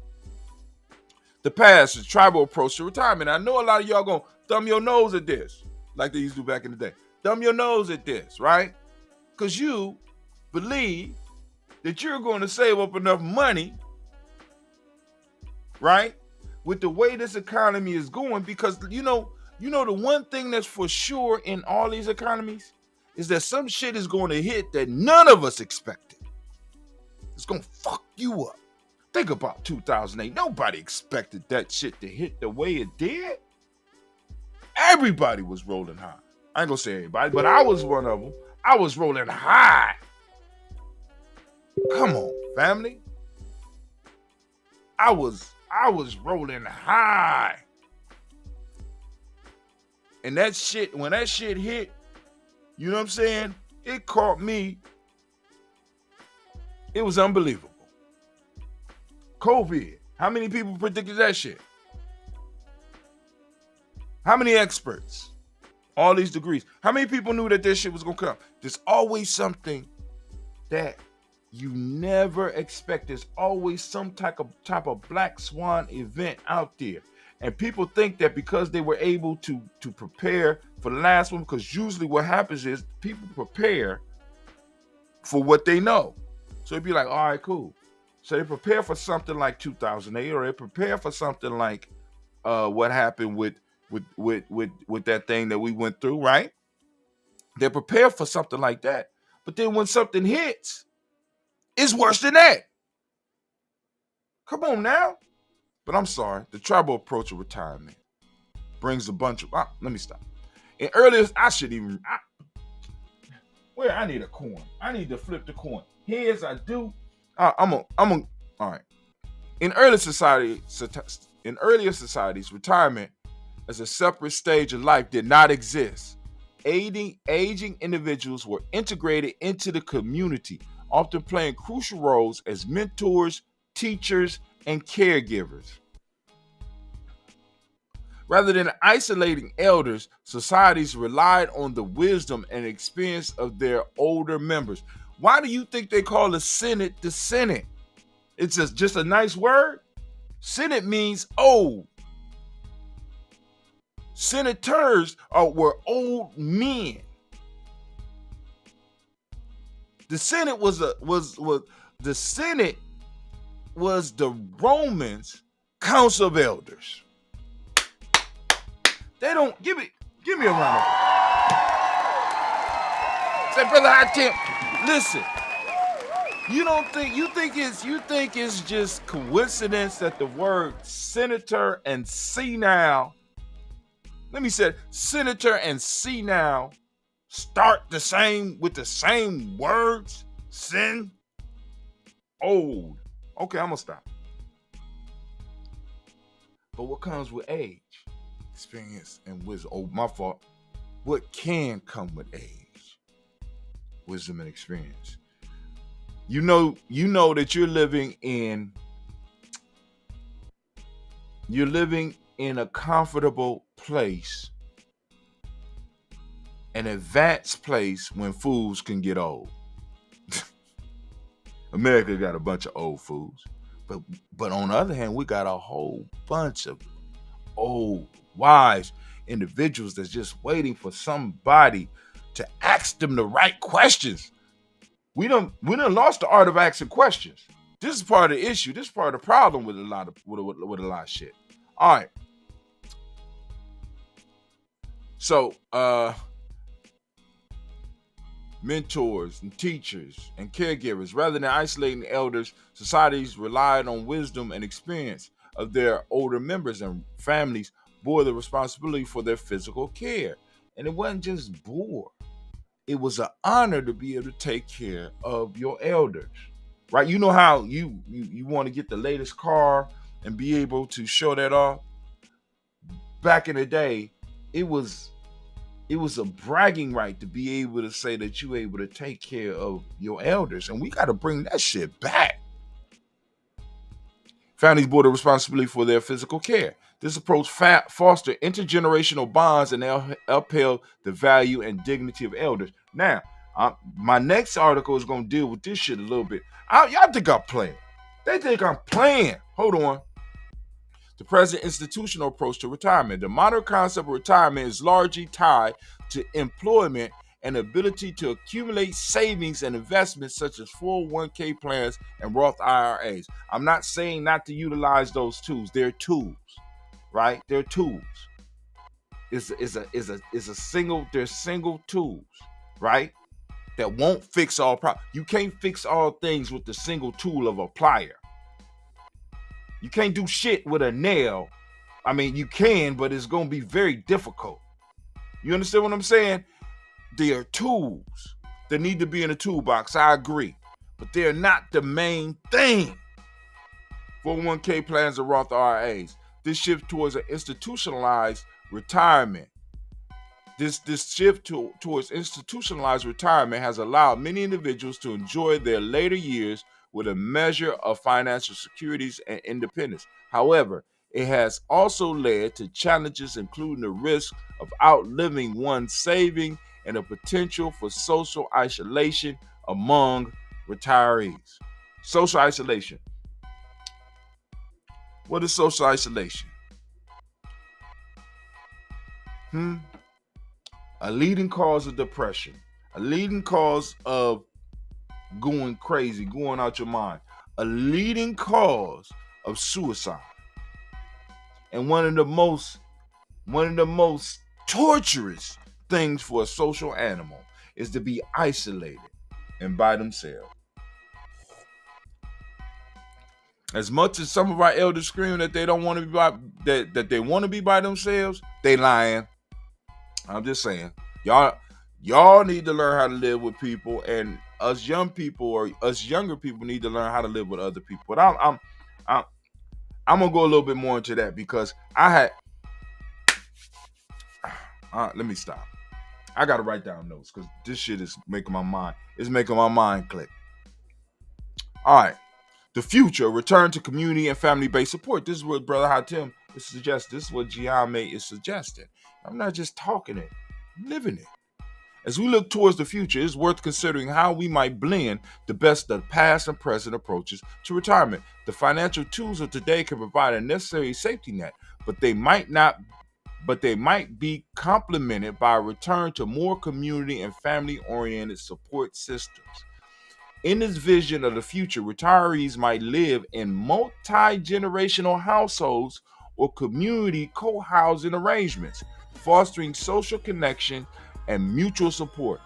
The past is tribal approach to retirement. I know a lot of y'all going to thumb your nose at this, like they used to do back in the day. Thumb your nose at this, right? Because you believe that you're going to save up enough money, right? With the way this economy is going, because you know the one thing that's for sure in all these economies is that some shit is going to hit that none of us expected. It's going to fuck you up. Think about 2008. Nobody expected that shit to hit the way it did. Everybody was rolling high. I ain't gonna say everybody, but I was one of them. I was rolling high. Come on, family. I was rolling high. And that shit, when that shit hit, you know what I'm saying? It caught me It was unbelievable. COVID. How many people predicted that shit? How many experts? All these degrees. How many people knew that this shit was gonna come? There's always something that you never expect. There's always some type of black swan event out there. And people think that because they were able to prepare for the last one, because usually what happens is people prepare for what they know. So it'd be like, all right, cool. So they prepare for something like 2008, or they prepare for something like what happened with that thing that we went through, right? They're prepared for something like that. But then when something hits, it's worse than that. Come on now. But I'm sorry, the tribal approach of retirement brings a bunch of, let me stop. In earlier, I need a coin. I need to flip the coin. Here's I do. All right. In earlier societies, retirement as a separate stage of life did not exist. Aging individuals were integrated into the community, often playing crucial roles as mentors, teachers, and caregivers. Rather than isolating elders, societies relied on the wisdom and experience of their older members. Why do you think they call the Senate the Senate? It's just a nice word. Senate means old. Senators were old men. The Senate was the Romans' council of elders. They don't give me a round of applause. Say, brother Hatim, listen. You think it's just coincidence that the word senator and senile, let me say, senator and senile start with the same words? Sin, old. Okay, I'm gonna stop. But what comes with age? Experience and wisdom. Oh, my fault. What can come with age? Wisdom and experience. You know that you're living in a comfortable place, an advanced place when fools can get old. America got a bunch of old fools, but on the other hand, we got a whole bunch of old, wise individuals that's just waiting for somebody to ask them the right questions. We done lost the art of asking questions. This is part of the issue. This is part of the problem with a lot of shit. All right. So, mentors and teachers and caregivers, rather than isolating elders, societies relied on wisdom and experience of their older members, and families bore the responsibility for their physical care. And it wasn't just bore. It was an honor to be able to take care of your elders, right? You know how you want to get the latest car and be able to show that off? Back in the day, it was a bragging right to be able to say that you were able to take care of your elders. And we got to bring that shit back. Families bore the responsibility for their physical care. This approach fostered intergenerational bonds and upheld the value and dignity of elders. Now, my next article is going to deal with this shit a little bit. Y'all think I'm playing. They think I'm playing. Hold on. The present institutional approach to retirement. The modern concept of retirement is largely tied to employment and ability to accumulate savings and investments such as 401k plans and Roth IRAs. I'm not saying not to utilize those tools. They're tools, right? They're tools. They're single tools, right? That won't fix all problems. You can't fix all things with the single tool of a plier. You can't do shit with a nail. I mean, you can, but it's going to be very difficult. You understand what I'm saying? They are tools that need to be in a toolbox. I agree. But they're not the main thing. 401k plans and Roth IRAs. This shift towards an institutionalized retirement. This shift towards institutionalized retirement has allowed many individuals to enjoy their later years with a measure of financial securities and independence. However, it has also led to challenges, including the risk of outliving one's saving and the potential for social isolation among retirees. Social isolation. What is social isolation? A leading cause of depression, a leading cause of going crazy, going out your mind, a leading cause of suicide. And one of the most torturous things for a social animal is to be isolated and by themselves. As much as some of our elders scream that they don't want to be that they want to be by themselves, they lying. I'm just saying, y'all need to learn how to live with people, and us young people or us younger people need to learn how to live with other people. But I'm gonna go a little bit more into that because let me stop. I gotta write down notes because this shit is making my mind click. All right. The future, return to community and family-based support. This is what Brother Hatim is suggesting. This is what Gye-Nyame is suggesting. I'm not just talking it, I'm living it. As we look towards the future, it's worth considering how we might blend the best of past and present approaches to retirement. The financial tools of today can provide a necessary safety net, but they might be complemented by a return to more community and family-oriented support systems. In this vision of the future, retirees might live in multi-generational households or community co-housing arrangements, fostering social connection and mutual support.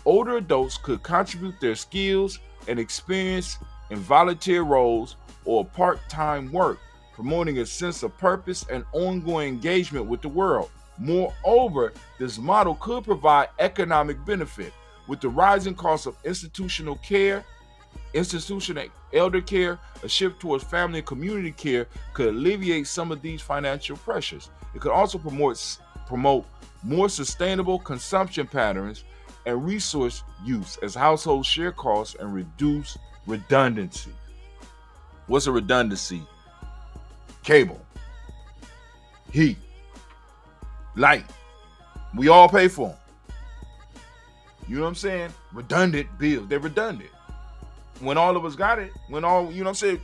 Older adults could contribute their skills and experience in volunteer roles or part-time work, promoting a sense of purpose and ongoing engagement with the world. Moreover, this model could provide economic benefit. With the rising cost of institutional elder care, a shift towards family and community care could alleviate some of these financial pressures. It could also promote more sustainable consumption patterns and resource use as households share costs and reduce redundancy. What's a redundancy? Cable, heat, light. We all pay for them. You know what I'm saying? Redundant bills. They're redundant. When all of us got it, you know what I'm saying?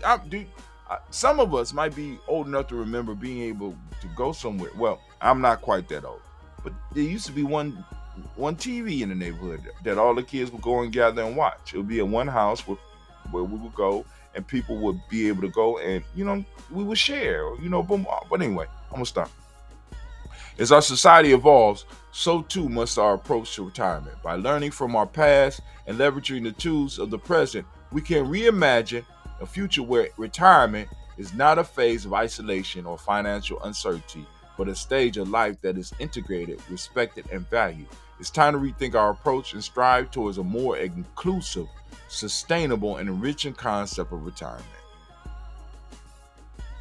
Some of us might be old enough to remember being able to go somewhere. Well, I'm not quite that old. But there used to be one TV in the neighborhood that all the kids would go and gather and watch. It would be in one house where we would go and people would be able to go and, we would share, boom. But anyway, I'm going to stop. As our society evolves, so too must our approach to retirement. By learning from our past and leveraging the tools of the present, we can reimagine a future where retirement is not a phase of isolation or financial uncertainty, but a stage of life that is integrated, respected, and valued. It's time to rethink our approach and strive towards a more inclusive, sustainable, and enriching concept of retirement.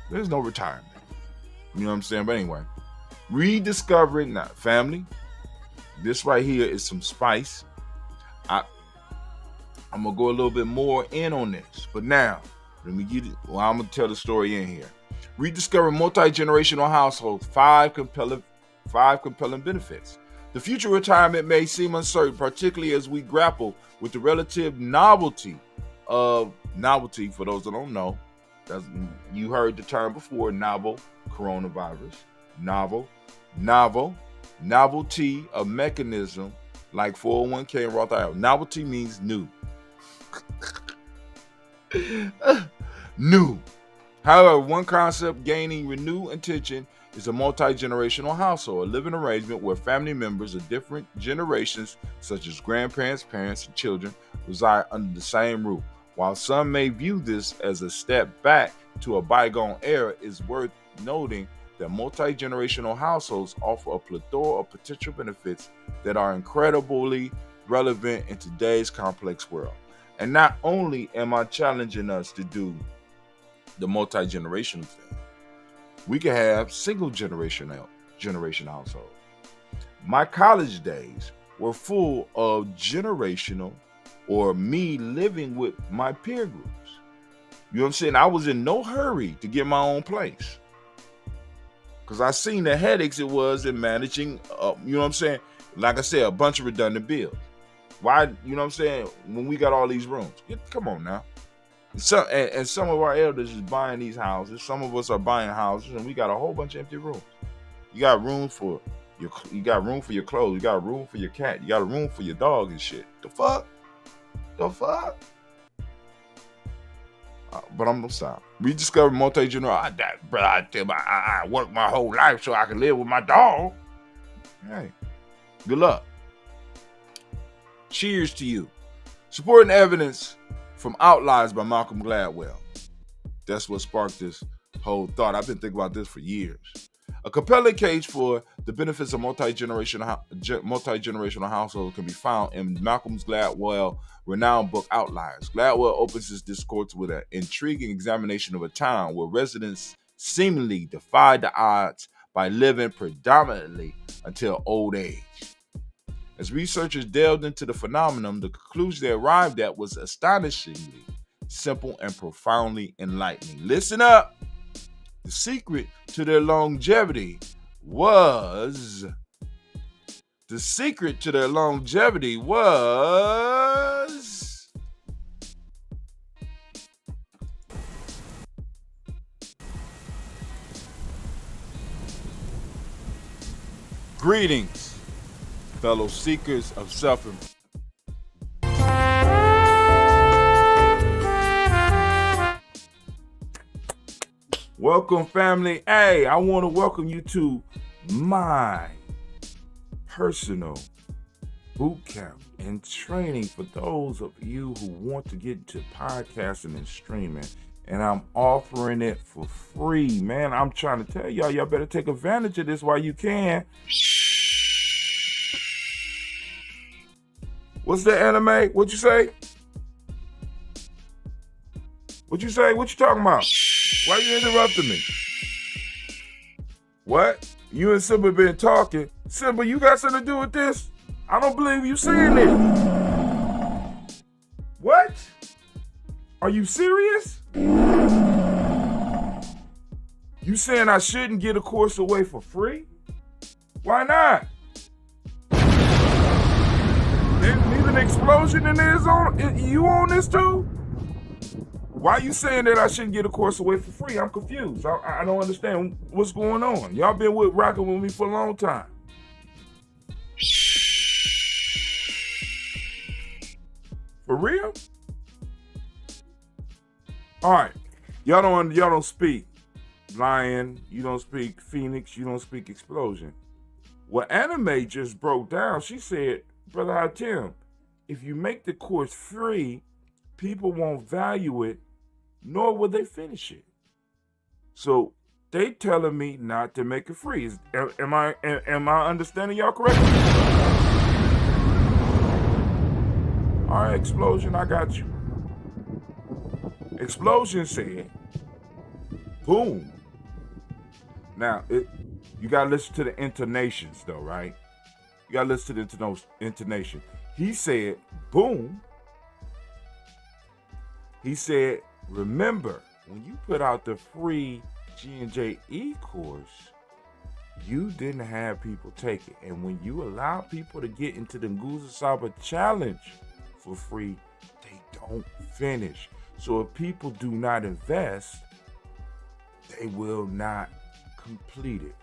There's no retirement. You know what I'm saying? But anyway. Rediscovering family. This right here is some spice. I'm gonna go a little bit more in on this, but now let me get it. Well, I'm gonna tell the story in here. Rediscovering multi-generational households. Five compelling benefits. The future retirement may seem uncertain, particularly as we grapple with the relative novelty. For those that don't know, you heard the term before. Novel coronavirus. Novelty, a mechanism like 401k and Roth IRA. Novelty means new. New. However, one concept gaining renewed attention is a multi-generational household, a living arrangement where family members of different generations, such as grandparents, parents, and children, reside under the same roof. While some may view this as a step back to a bygone era, it's worth noting that multi-generational households offer a plethora of potential benefits that are incredibly relevant in today's complex world. And not only am I challenging us to do the multi-generational thing, we can have single generation household. My college days were full of generational or me living with my peer groups. You know what I'm saying? I was in no hurry to get my own place because I seen the headaches it was in managing, you know what I'm saying? Like I said, a bunch of redundant bills. Why, you know what I'm saying? When we got all these rooms, come on now. And some of our elders is buying these houses. Some of us are buying houses, and we got a whole bunch of empty rooms. You got room for your clothes. You got room for your cat. You got a room for your dog and shit. The fuck? But I'm gonna stop. We discovered multi-generational. I worked my whole life so I can live with my dog. Hey, good luck. Cheers to you. Supporting evidence from Outliers by Malcolm Gladwell. That's what sparked this whole thought. I've been thinking about this for years. A compelling case for the benefits of multi-generational households can be found in Malcolm Gladwell's renowned book Outliers. Gladwell opens his discourse with an intriguing examination of a town where residents seemingly defied the odds by living predominantly until old age. As researchers delved into the phenomenon, the conclusion they arrived at was astonishingly simple and profoundly enlightening. Listen up! The secret to their longevity was greetings, fellow seekers of self-improvement. Welcome, family. Hey, I want to welcome you to my personal boot camp and training for those of you who want to get into podcasting and streaming. And I'm offering it for free, man. I'm trying to tell y'all better take advantage of this while you can. What's the anime? What'd you say? What you talking about? Why you interrupting me? What? You and Simba been talking. Simba, you got something to do with this? I don't believe you saying it. What? Are you serious? You saying I shouldn't get a course away for free? Why not? Need an explosion in there? You on this too? Why are you saying that I shouldn't get a course away for free? I'm confused. I don't understand what's going on. Y'all been rocking with me for a long time. For real? All right. Y'all don't speak lion. You don't speak phoenix. You don't speak explosion. What Anime just broke down, she said, Brother Hatim, if you make the course free, people won't value it, nor will they finish it. So they telling me not to make it free. Am I understanding y'all correctly? All right, Explosion, I got you. Explosion said, boom. Now, you got to listen to the intonations, though, right? You got to listen to those intonations. He said, boom. He said, remember, when you put out the free G&J course, you didn't have people take it. And when you allow people to get into the Nguza Saba challenge for free, they don't finish. So if people do not invest, they will not complete it.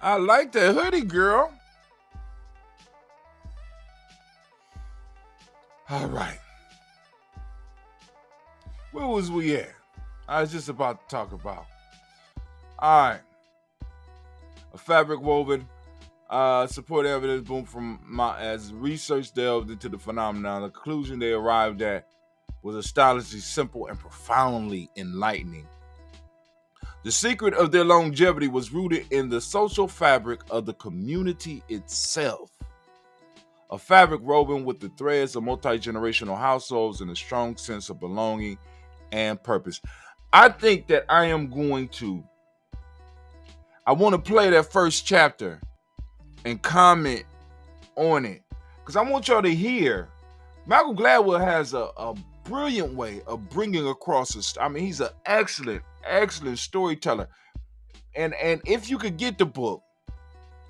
I like that hoodie, girl. All right. Where was we at? I was just about to talk about. All right. A fabric woven, support evidence boom as research delved into the phenomenon. The conclusion they arrived at was astonishingly simple and profoundly enlightening. The secret of their longevity was rooted in the social fabric of the community itself. A fabric woven with the threads of multi-generational households and a strong sense of belonging and purpose. I think that I want to play that first chapter and comment on it, because I want y'all to hear. Malcolm Gladwell has a brilliant way of bringing across he's an excellent storyteller. And if you could get the book,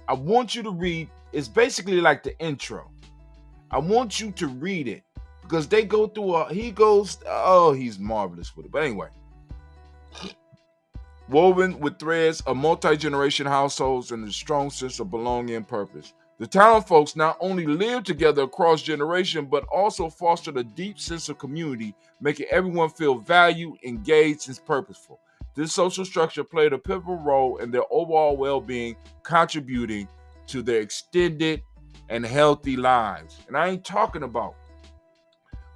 I want you to read. It's basically like the intro. I want you to read it, because they go through he's marvelous with it. But anyway, woven with threads of multi-generation households and a strong sense of belonging and purpose. The town folks not only lived together across generation, but also fostered a deep sense of community, making everyone feel valued, engaged, and purposeful. This social structure played a pivotal role in their overall well-being, contributing to their extended and healthy lives. And I ain't talking about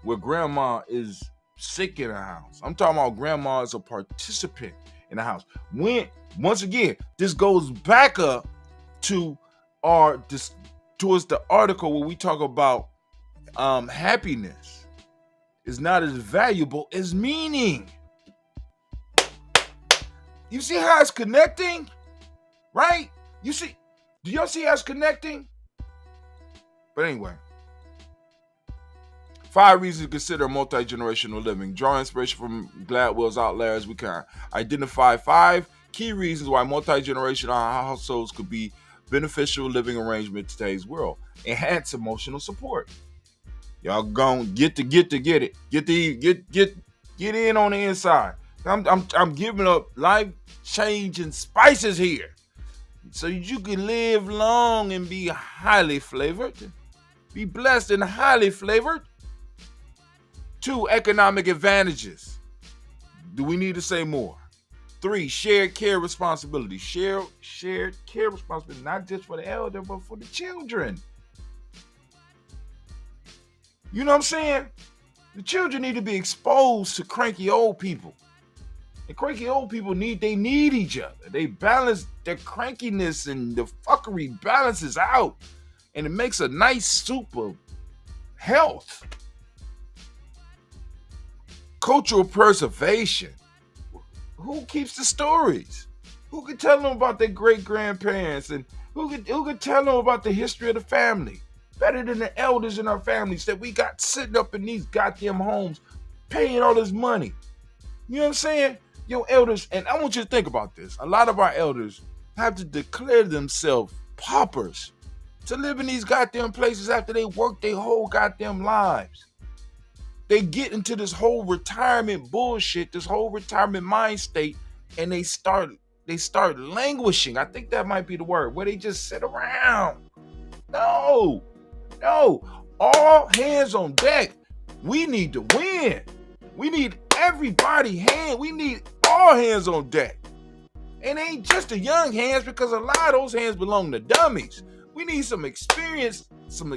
where grandma is sick in the house. I'm talking about grandma is a participant in the house. Once again, this goes back up to towards the article where we talk about happiness is not as valuable as meaning. You see how it's connecting, right? Do y'all see how it's connecting? But anyway, 5 reasons to consider multi-generational living. Draw inspiration from Gladwell's Outliers. We can identify 5 key reasons why multi-generational households could be beneficial living arrangement in today's world. Enhance emotional support. Y'all gon' get it. Get in on the inside. I'm giving up life-changing spices here, so you can live long and be highly flavored. Be blessed and highly flavored. 2, economic advantages. Do we need to say more? 3, shared care responsibility. Shared care responsibility, not just for the elder, but for the children. You know what I'm saying? The children need to be exposed to cranky old people. And cranky old people need each other. They balance their crankiness, and the fuckery balances out. And it makes a nice soup of health. Cultural preservation. Who keeps the stories? Who can tell them about their great-grandparents? And who can tell them about the history of the family? Better than the elders in our families that we got sitting up in these goddamn homes paying all this money. You know what I'm saying? Your elders, and I want you to think about this. A lot of our elders have to declare themselves paupers to live in these goddamn places after they work their whole goddamn lives. They get into this whole retirement bullshit, this whole retirement mind state, and they start languishing. I think that might be the word, where they just sit around. No, all hands on deck. We need to win. We need everybody we need all hands on deck. And it ain't just the young hands, because a lot of those hands belong to dummies. We need some experience, some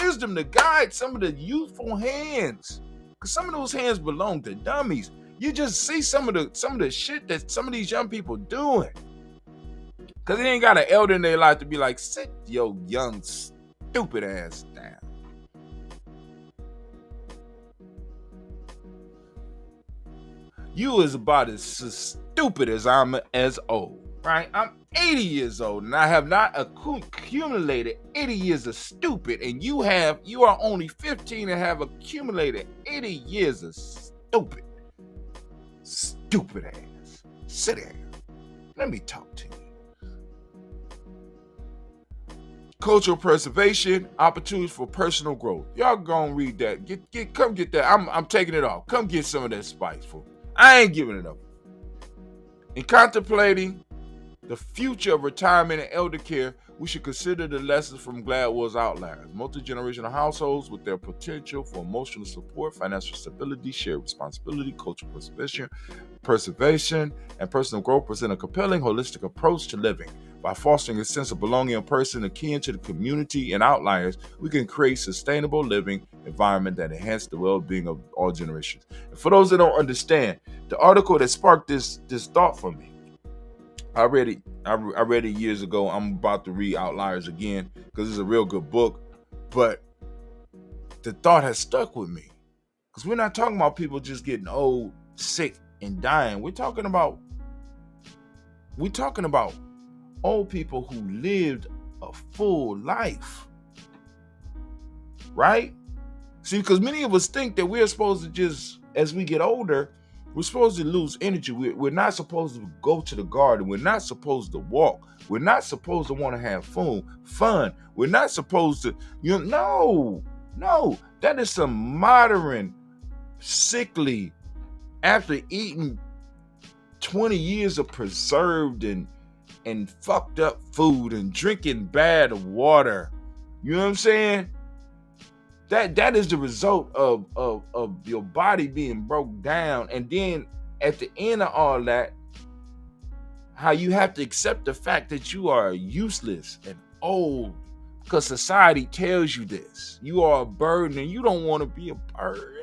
wisdom to guide some of the youthful hands. Because some of those hands belong to dummies. You just see some of the shit that some of these young people doing. Because they ain't got an elder in their life to be like, sit your young stupid ass down. You is about as stupid as I'm as old, right? I'm 80 years old, and I have not accumulated 80 years of stupid, and you are only 15 and have accumulated 80 years of stupid. Stupid ass. Sit down. Let me talk to you. Cultural preservation, opportunities for personal growth. Y'all gonna read that. Come get that. I'm taking it off. Come get some of that spice, fool. I ain't giving it up. In contemplating the future of retirement and elder care, we should consider the lessons from Gladwell's Outliers. Multi-generational households with their potential for emotional support, financial stability, shared responsibility, cultural preservation, and personal growth present a compelling, holistic approach to living. By fostering a sense of belonging in a person akin to the community and outliers, we can create sustainable living environment that enhance the well-being of all generations. And for those that don't understand, the article that sparked this thought for me, I read it. I read it years ago. I'm about to read Outliers again because it's a real good book. But the thought has stuck with me because we're not talking about people just getting old, sick, and dying. We're talking about old people who lived a full life, right? See, because many of us think that we're supposed to just, as we get older, we're supposed to lose energy. We're not supposed to go to the garden. We're not supposed to walk. We're not supposed to want to have fun. We're not supposed to, no. That is some modern, sickly, after eating 20 years of preserved and fucked up food and drinking bad water. You know what I'm saying? That is the result of your body being broke down. And then at the end of all that, how you have to accept the fact that you are useless and old because society tells you this. You are a burden and you don't want to be a burden.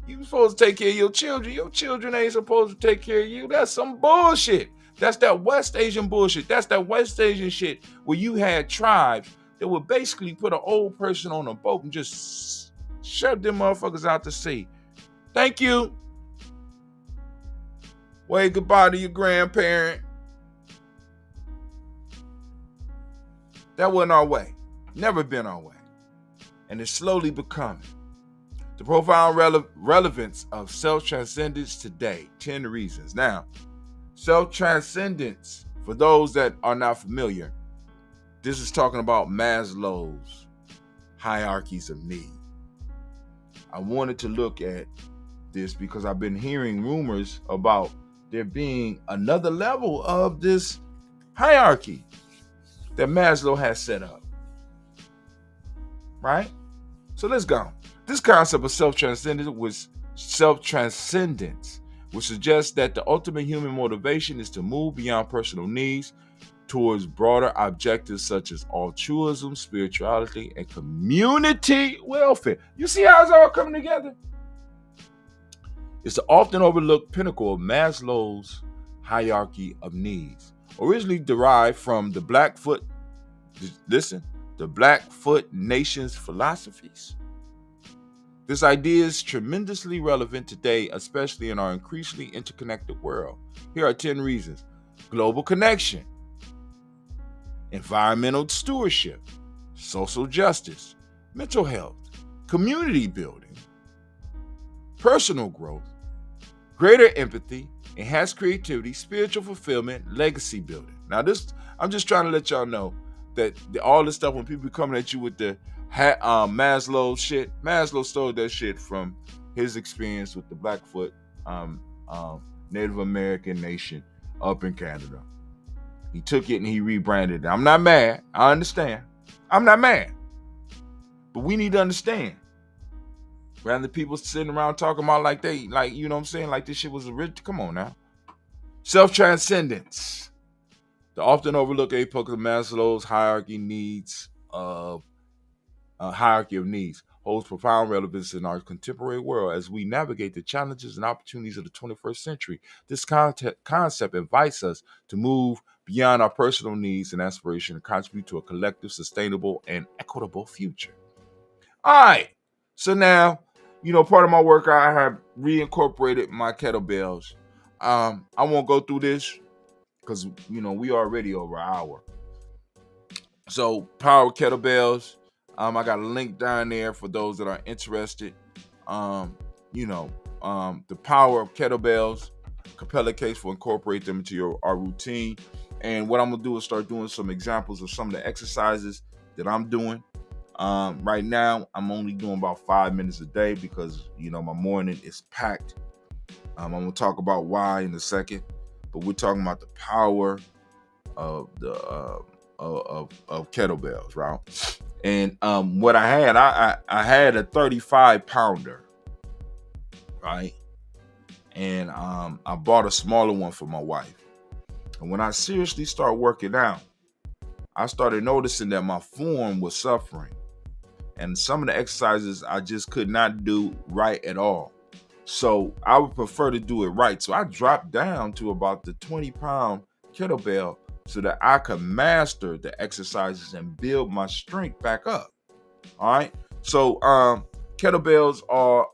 You're supposed to take care of your children. Your children ain't supposed to take care of you. That's some bullshit. That's that West Asian bullshit. That's that West Asian shit where you had tribes that would basically put an old person on a boat and just shove them motherfuckers out to sea. Thank you. Wave goodbye to your grandparent. That wasn't our way. Never been our way. And it's slowly becoming. The profound relevance of self-transcendence today. 10 reasons. Now, self-transcendence, for those that are not familiar, this is talking about Maslow's hierarchies of need. I wanted to look at this because I've been hearing rumors about there being another level of this hierarchy that Maslow has set up. Right? So let's go. This concept of self-transcendence which suggests that the ultimate human motivation is to move beyond personal needs towards broader objectives such as altruism, spirituality, and community welfare. You see how it's all coming together? It's the often overlooked pinnacle of Maslow's hierarchy of needs, originally derived from the Blackfoot Nation's philosophies. This idea is tremendously relevant today, especially in our increasingly interconnected world. Here are 10 reasons. Global connection, environmental stewardship, social justice, mental health, community building, personal growth, greater empathy, enhanced creativity, spiritual fulfillment, legacy building. Now I'm just trying to let y'all know that all this stuff, when people coming at you with the Maslow shit, Maslow stole that shit from his experience with the Blackfoot Native American nation up in Canada. He took it and he rebranded it. I'm not mad. I understand. I'm not mad. But we need to understand. Rather than people sitting around talking about like you know what I'm saying? Like this shit was original. Come on now. Self-transcendence. The often overlooked apex of Maslow's hierarchy of needs holds profound relevance in our contemporary world as we navigate the challenges and opportunities of the 21st century. This concept invites us to move beyond our personal needs and aspirations and contribute to a collective, sustainable, and equitable future. All right. So now, part of my work, I have reincorporated my kettlebells. I won't go through this because, we already over an hour. So, power kettlebells. I got a link down there for those that are interested. The power of kettlebells, compelling case for incorporate them into our routine. And what I'm gonna do is start doing some examples of some of the exercises that I'm doing. Right now, I'm only doing about 5 minutes a day because my morning is packed. I'm gonna talk about why in a second, but we're talking about the power of the of kettlebells, right? And what I had a 35 pounder, right? And I bought a smaller one for my wife. And when I seriously started working out, I started noticing that my form was suffering. And some of the exercises I just could not do right at all. So I would prefer to do it right. So I dropped down to about the 20-pound kettlebell so that I could master the exercises and build my strength back up. All right. So kettlebells are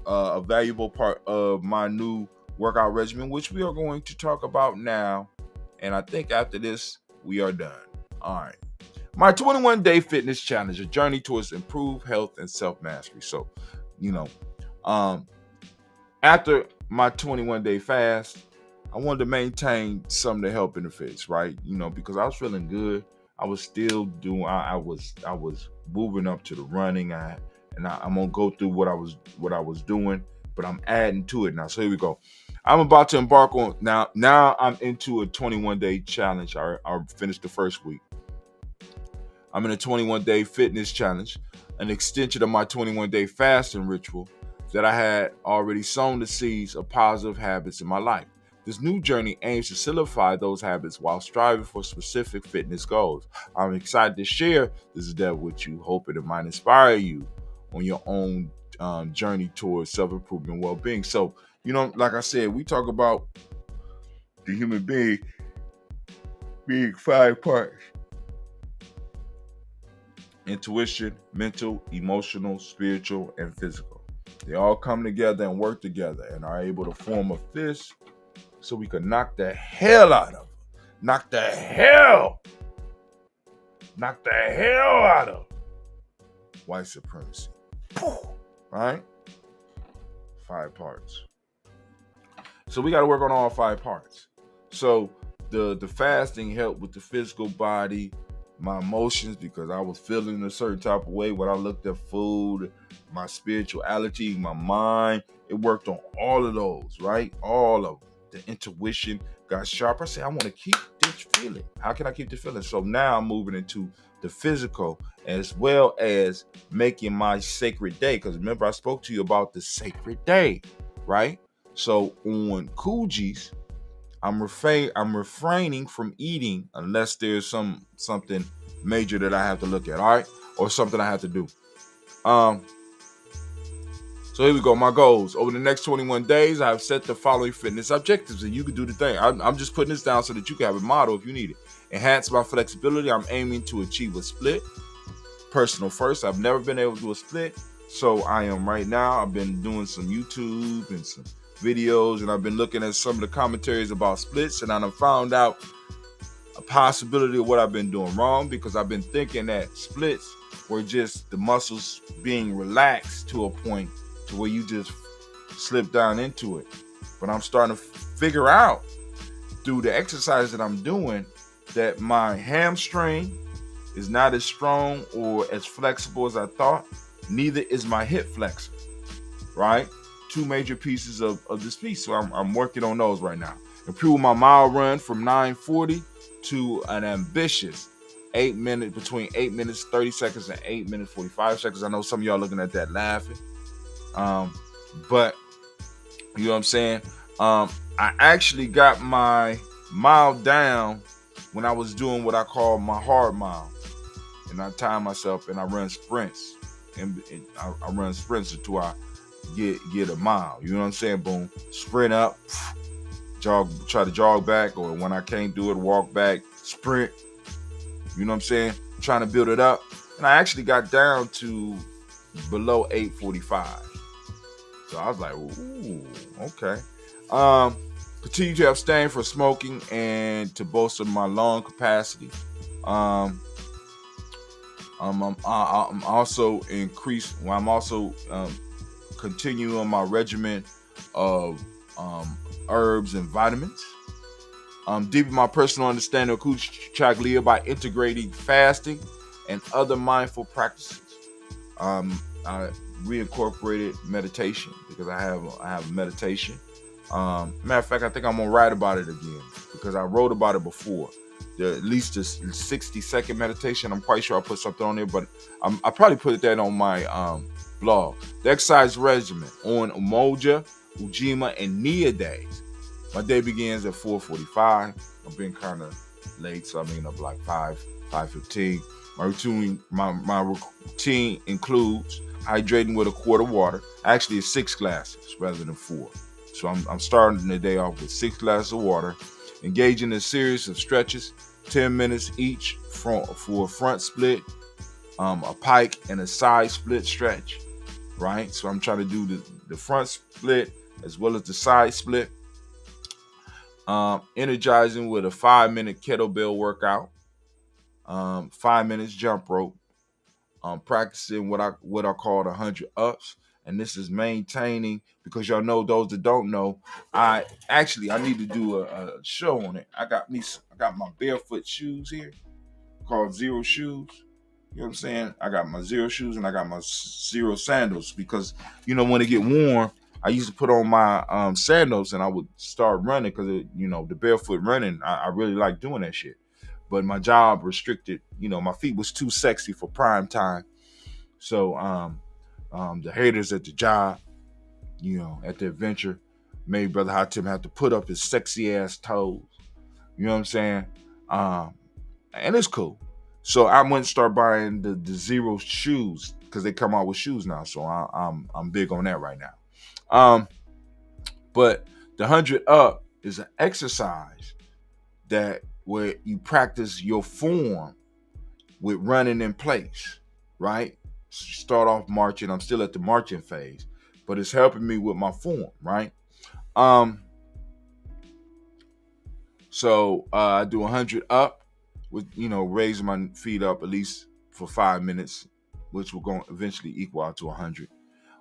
a valuable part of my new workout regimen, which we are going to talk about now. And I think after this, we are done. All right. My 21-day fitness challenge, a journey towards improved health and self-mastery. So, after my 21-day fast, I wanted to maintain some of the health benefits, right? Because I was feeling good. I was still doing. I was moving up to the running. I'm gonna go through what I was doing, but I'm adding to it now. So here we go. I'm about to embark on now. Now I'm into a 21-day challenge. I finished the first week. I'm in a 21-day fitness challenge, an extension of my 21-day fasting ritual that I had already sown the seeds of positive habits in my life. This new journey aims to solidify those habits while striving for specific fitness goals. I'm excited to share this endeavor with you, hoping it might inspire you on your own journey towards self-improvement and well-being. So, like I said, we talk about the human being being 5 parts: intuition, mental, emotional, spiritual, and physical. They all come together and work together and are able to form a fist so we can knock the hell out of them. Knock the hell out of white supremacy. Right? 5 parts. So we got to work on all 5 parts. So the fasting helped with the physical body, my emotions, because I was feeling a certain type of way when I looked at food, my spirituality, my mind. It worked on all of those, right? All of them. The intuition got sharp. I said, I want to keep this feeling. How can I keep the feeling? So now I'm moving into the physical as well as making my sacred day. Because remember, I spoke to you about the sacred day, right? So on Coogie's, I'm refraining from eating unless there's something major that I have to look at, all right? Or something I have to do. So here we go. My goals. Over the next 21 days, I have set the following fitness objectives, and you can do the thing. I'm just putting this down so that you can have a model if you need it. Enhance my flexibility. I'm aiming to achieve a split. Personal first. I've never been able to do a split, so I am right now. I've been doing some YouTube and some videos, and I've been looking at some of the commentaries about splits, and I've found out a possibility of what I've been doing wrong, because I've been thinking that splits were just the muscles being relaxed to a point to where you just slip down into it. But I'm starting to figure out through the exercise that I'm doing that my hamstring is not as strong or as flexible as I thought. Neither is my hip flexor, right? 2 major pieces of this piece. So I'm working on those right now. Improve my mile run from 9:40 to an ambitious 8 minutes, between 8 minutes 30 seconds and 8 minutes 45 seconds. I know some of y'all looking at that laughing. But you know what I'm saying? I actually got my mile down when I was doing what I call my hard mile. And I time myself and I run sprints. And I run sprints until I get a mile. You know what I'm saying? Boom. Sprint up, try to jog back, or when I can't do it, walk back, sprint. You know what I'm saying? Trying to build it up. And I actually got down to below 8:45. So I was like, ooh, okay. Continue to abstain from smoking and to bolster my lung capacity. I'm also continuing on my regimen of herbs and vitamins. Deepen my personal understanding of Kuchaglia by integrating fasting and other mindful practices. I reincorporated meditation because I have a meditation. Matter of fact, I think I'm gonna write about it again because I wrote about it before. At least a 60-second meditation. I'm quite sure I put something on there, but I probably put that on my blog. The exercise regimen on Umoja, Ujima, and Nia days. My day begins at 4:45. I've been kind of late, so I'm getting up like 5:15. My routine includes hydrating with a quart of water. Actually, it's 6 glasses rather than 4. So I'm starting the day off with 6 glasses of water, engaging in a series of stretches, 10 minutes each for a front split, a pike, and a side split stretch, right? So I'm trying to do the front split as well as the side split. Energizing with a 5-minute kettlebell workout, 5 minutes jump rope, practicing what I call the 100 ups. And this is maintaining, because y'all know, those that don't know, I need to do a show on it. I got my barefoot shoes here called Zero Shoes. You know what I'm saying? I got my Zero shoes and I got my Zero sandals, because when it get warm, I used to put on my sandals and I would start running, because the barefoot running, I really like doing that shit. But my job restricted, my feet was too sexy for prime time. So the haters at the job, at the adventure, made Brother Hatim have to put up his sexy ass toes. You know what I'm saying? And it's cool. So I went and start buying the Zero shoes, because they come out with shoes now. So I'm big on that right now. But the 100 up is an exercise where you practice your form with running in place, right? Start off marching. I'm still at the marching phase, but it's helping me with my form, right? So I do 100 up with, raising my feet up at least for 5 minutes, which will go eventually equal out to 100.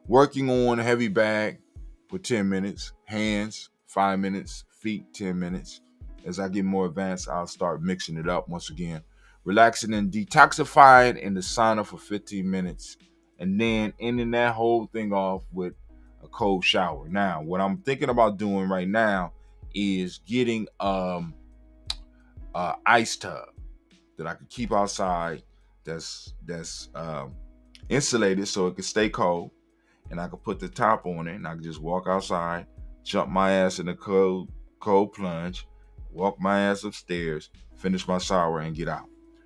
Working on a heavy bag for 10 minutes, hands 5 minutes, feet 10 minutes. As I get more advanced, I'll start mixing it up once again. Relaxing and detoxifying in the sauna for 15 minutes, and then ending that whole thing off with a cold shower. Now, what I'm thinking about doing right now is getting ice tub that I could keep outside, that's insulated so it can stay cold, and I could put the top on it, and I could just walk outside, jump my ass in the cold plunge, walk my ass upstairs, finish my shower, and get out.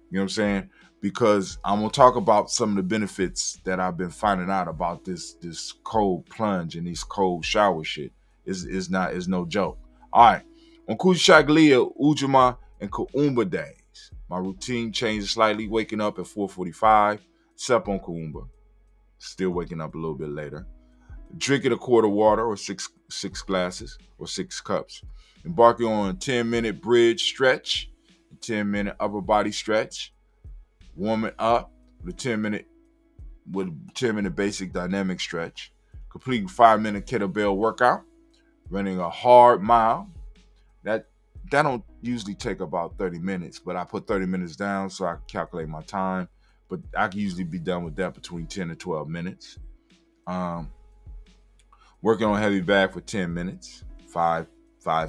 You know what I'm saying? Because I'm gonna talk about some of the benefits that I've been finding out about this cold plunge and these cold shower shit. Is no joke. All right, on Kuchaglia, Ujuma, and Kuumba days, my routine changes slightly. Waking up at 4:45, sup on Kuumba, still waking up a little bit later. Drinking a quart of water, or six glasses, or 6 cups. Embarking on a 10-minute bridge stretch, a 10-minute upper body stretch. Warming up with a 10-minute basic dynamic stretch. Completing 5-minute kettlebell workout. Running a hard mile. That don't usually take about 30 minutes, but I put 30 minutes down so I can calculate my time. But I can usually be done with that between 10 and 12 minutes. Working on heavy bag for 10 minutes. 5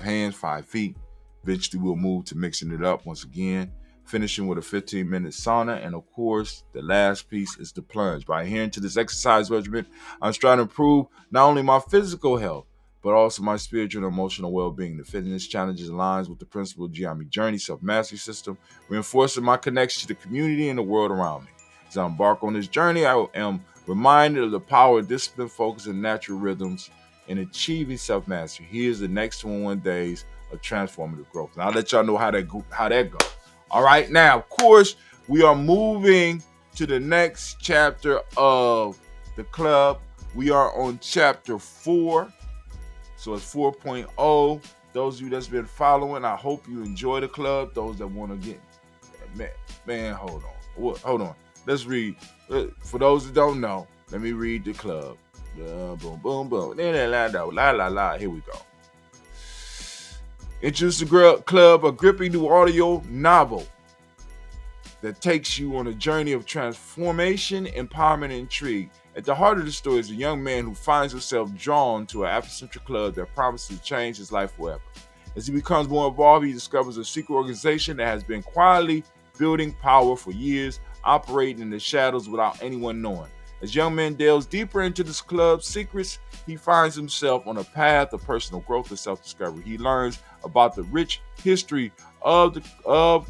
hands, 5 feet. Eventually we'll move to mixing it up once again. Finishing with a 15-minute sauna. And of course, the last piece is the plunge. By adhering to this exercise regimen, I'm trying to improve not only my physical health, but also my spiritual and emotional well-being. The fitness challenges aligns with the principle of Gye-Nyame journey, self-mastery system, reinforcing my connection to the community and the world around me. As I embark on this journey, I am reminded of the power of discipline, focus, and natural rhythms in achieving self-mastery. Here's the next 21 days of transformative growth. And I'll let y'all know how that goes. All right, now, of course, we are moving to the next chapter of the club. We are on chapter 4. So it's 4.0. Those of you that's been following, I hope you enjoy the club. Those that want to get, man, hold on. Let's read. For those that don't know, let me read the club. Boom, boom, boom. La. Here we go. Introduce the club, a gripping new audio novel that takes you on a journey of transformation, empowerment, and intrigue. At the heart of the story is a young man who finds himself drawn to an Afrocentric club that promises to change his life forever. As he becomes more involved, he discovers a secret organization that has been quietly building power for years, operating in the shadows without anyone knowing. As young man delves deeper into this club's secrets, he finds himself on a path of personal growth and self-discovery. He learns about the rich history of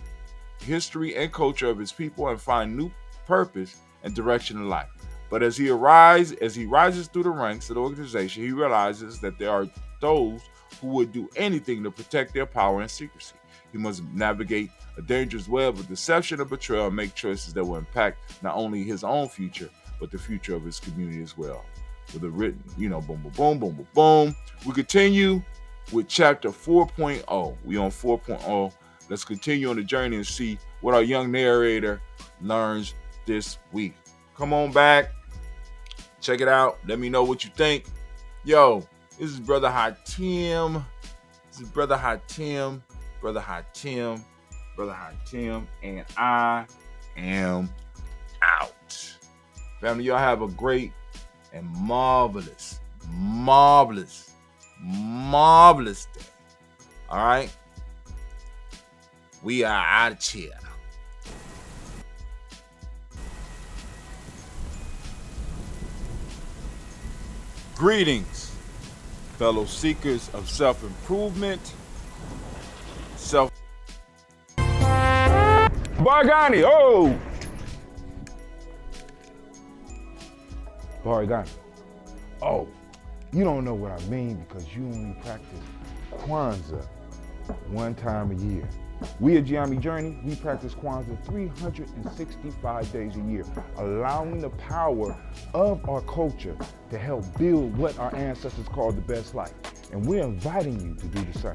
history and culture of his people and find new purpose and direction in life. But as he rises through the ranks of the organization, he realizes that there are those who would do anything to protect their power and secrecy. He must navigate a dangerous web of deception and betrayal and make choices that will impact not only his own future, but the future of his community as well. With a written, boom, boom, boom, boom, boom, boom. We continue with chapter 4.0. We on 4.0. Let's continue on the journey and see what our young narrator learns this week. Come on back. Check it out. Let me know what you think. Yo, this is Brother Hatim. Brother Hatim, and I am out. Family, y'all have a great and marvelous day. All right? We are out of here. Greetings, fellow seekers of self-improvement. Bargani, oh! Bargani. Oh, you don't know what I mean because you only practice Kwanzaa one time a year. We at Gye-Nyame Journey, we practice Kwanzaa 365 days a year, allowing the power of our culture to help build what our ancestors called the best life. And we're inviting you to do the same.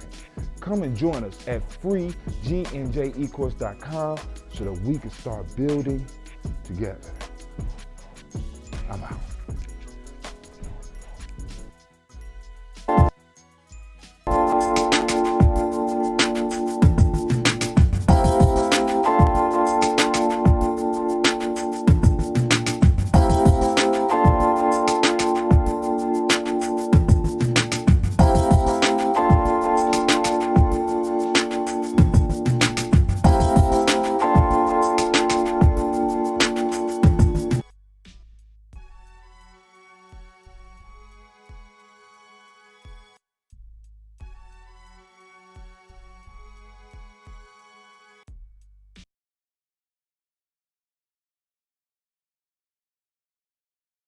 Come and join us at freegnjecourse.com so that we can start building together. I'm out.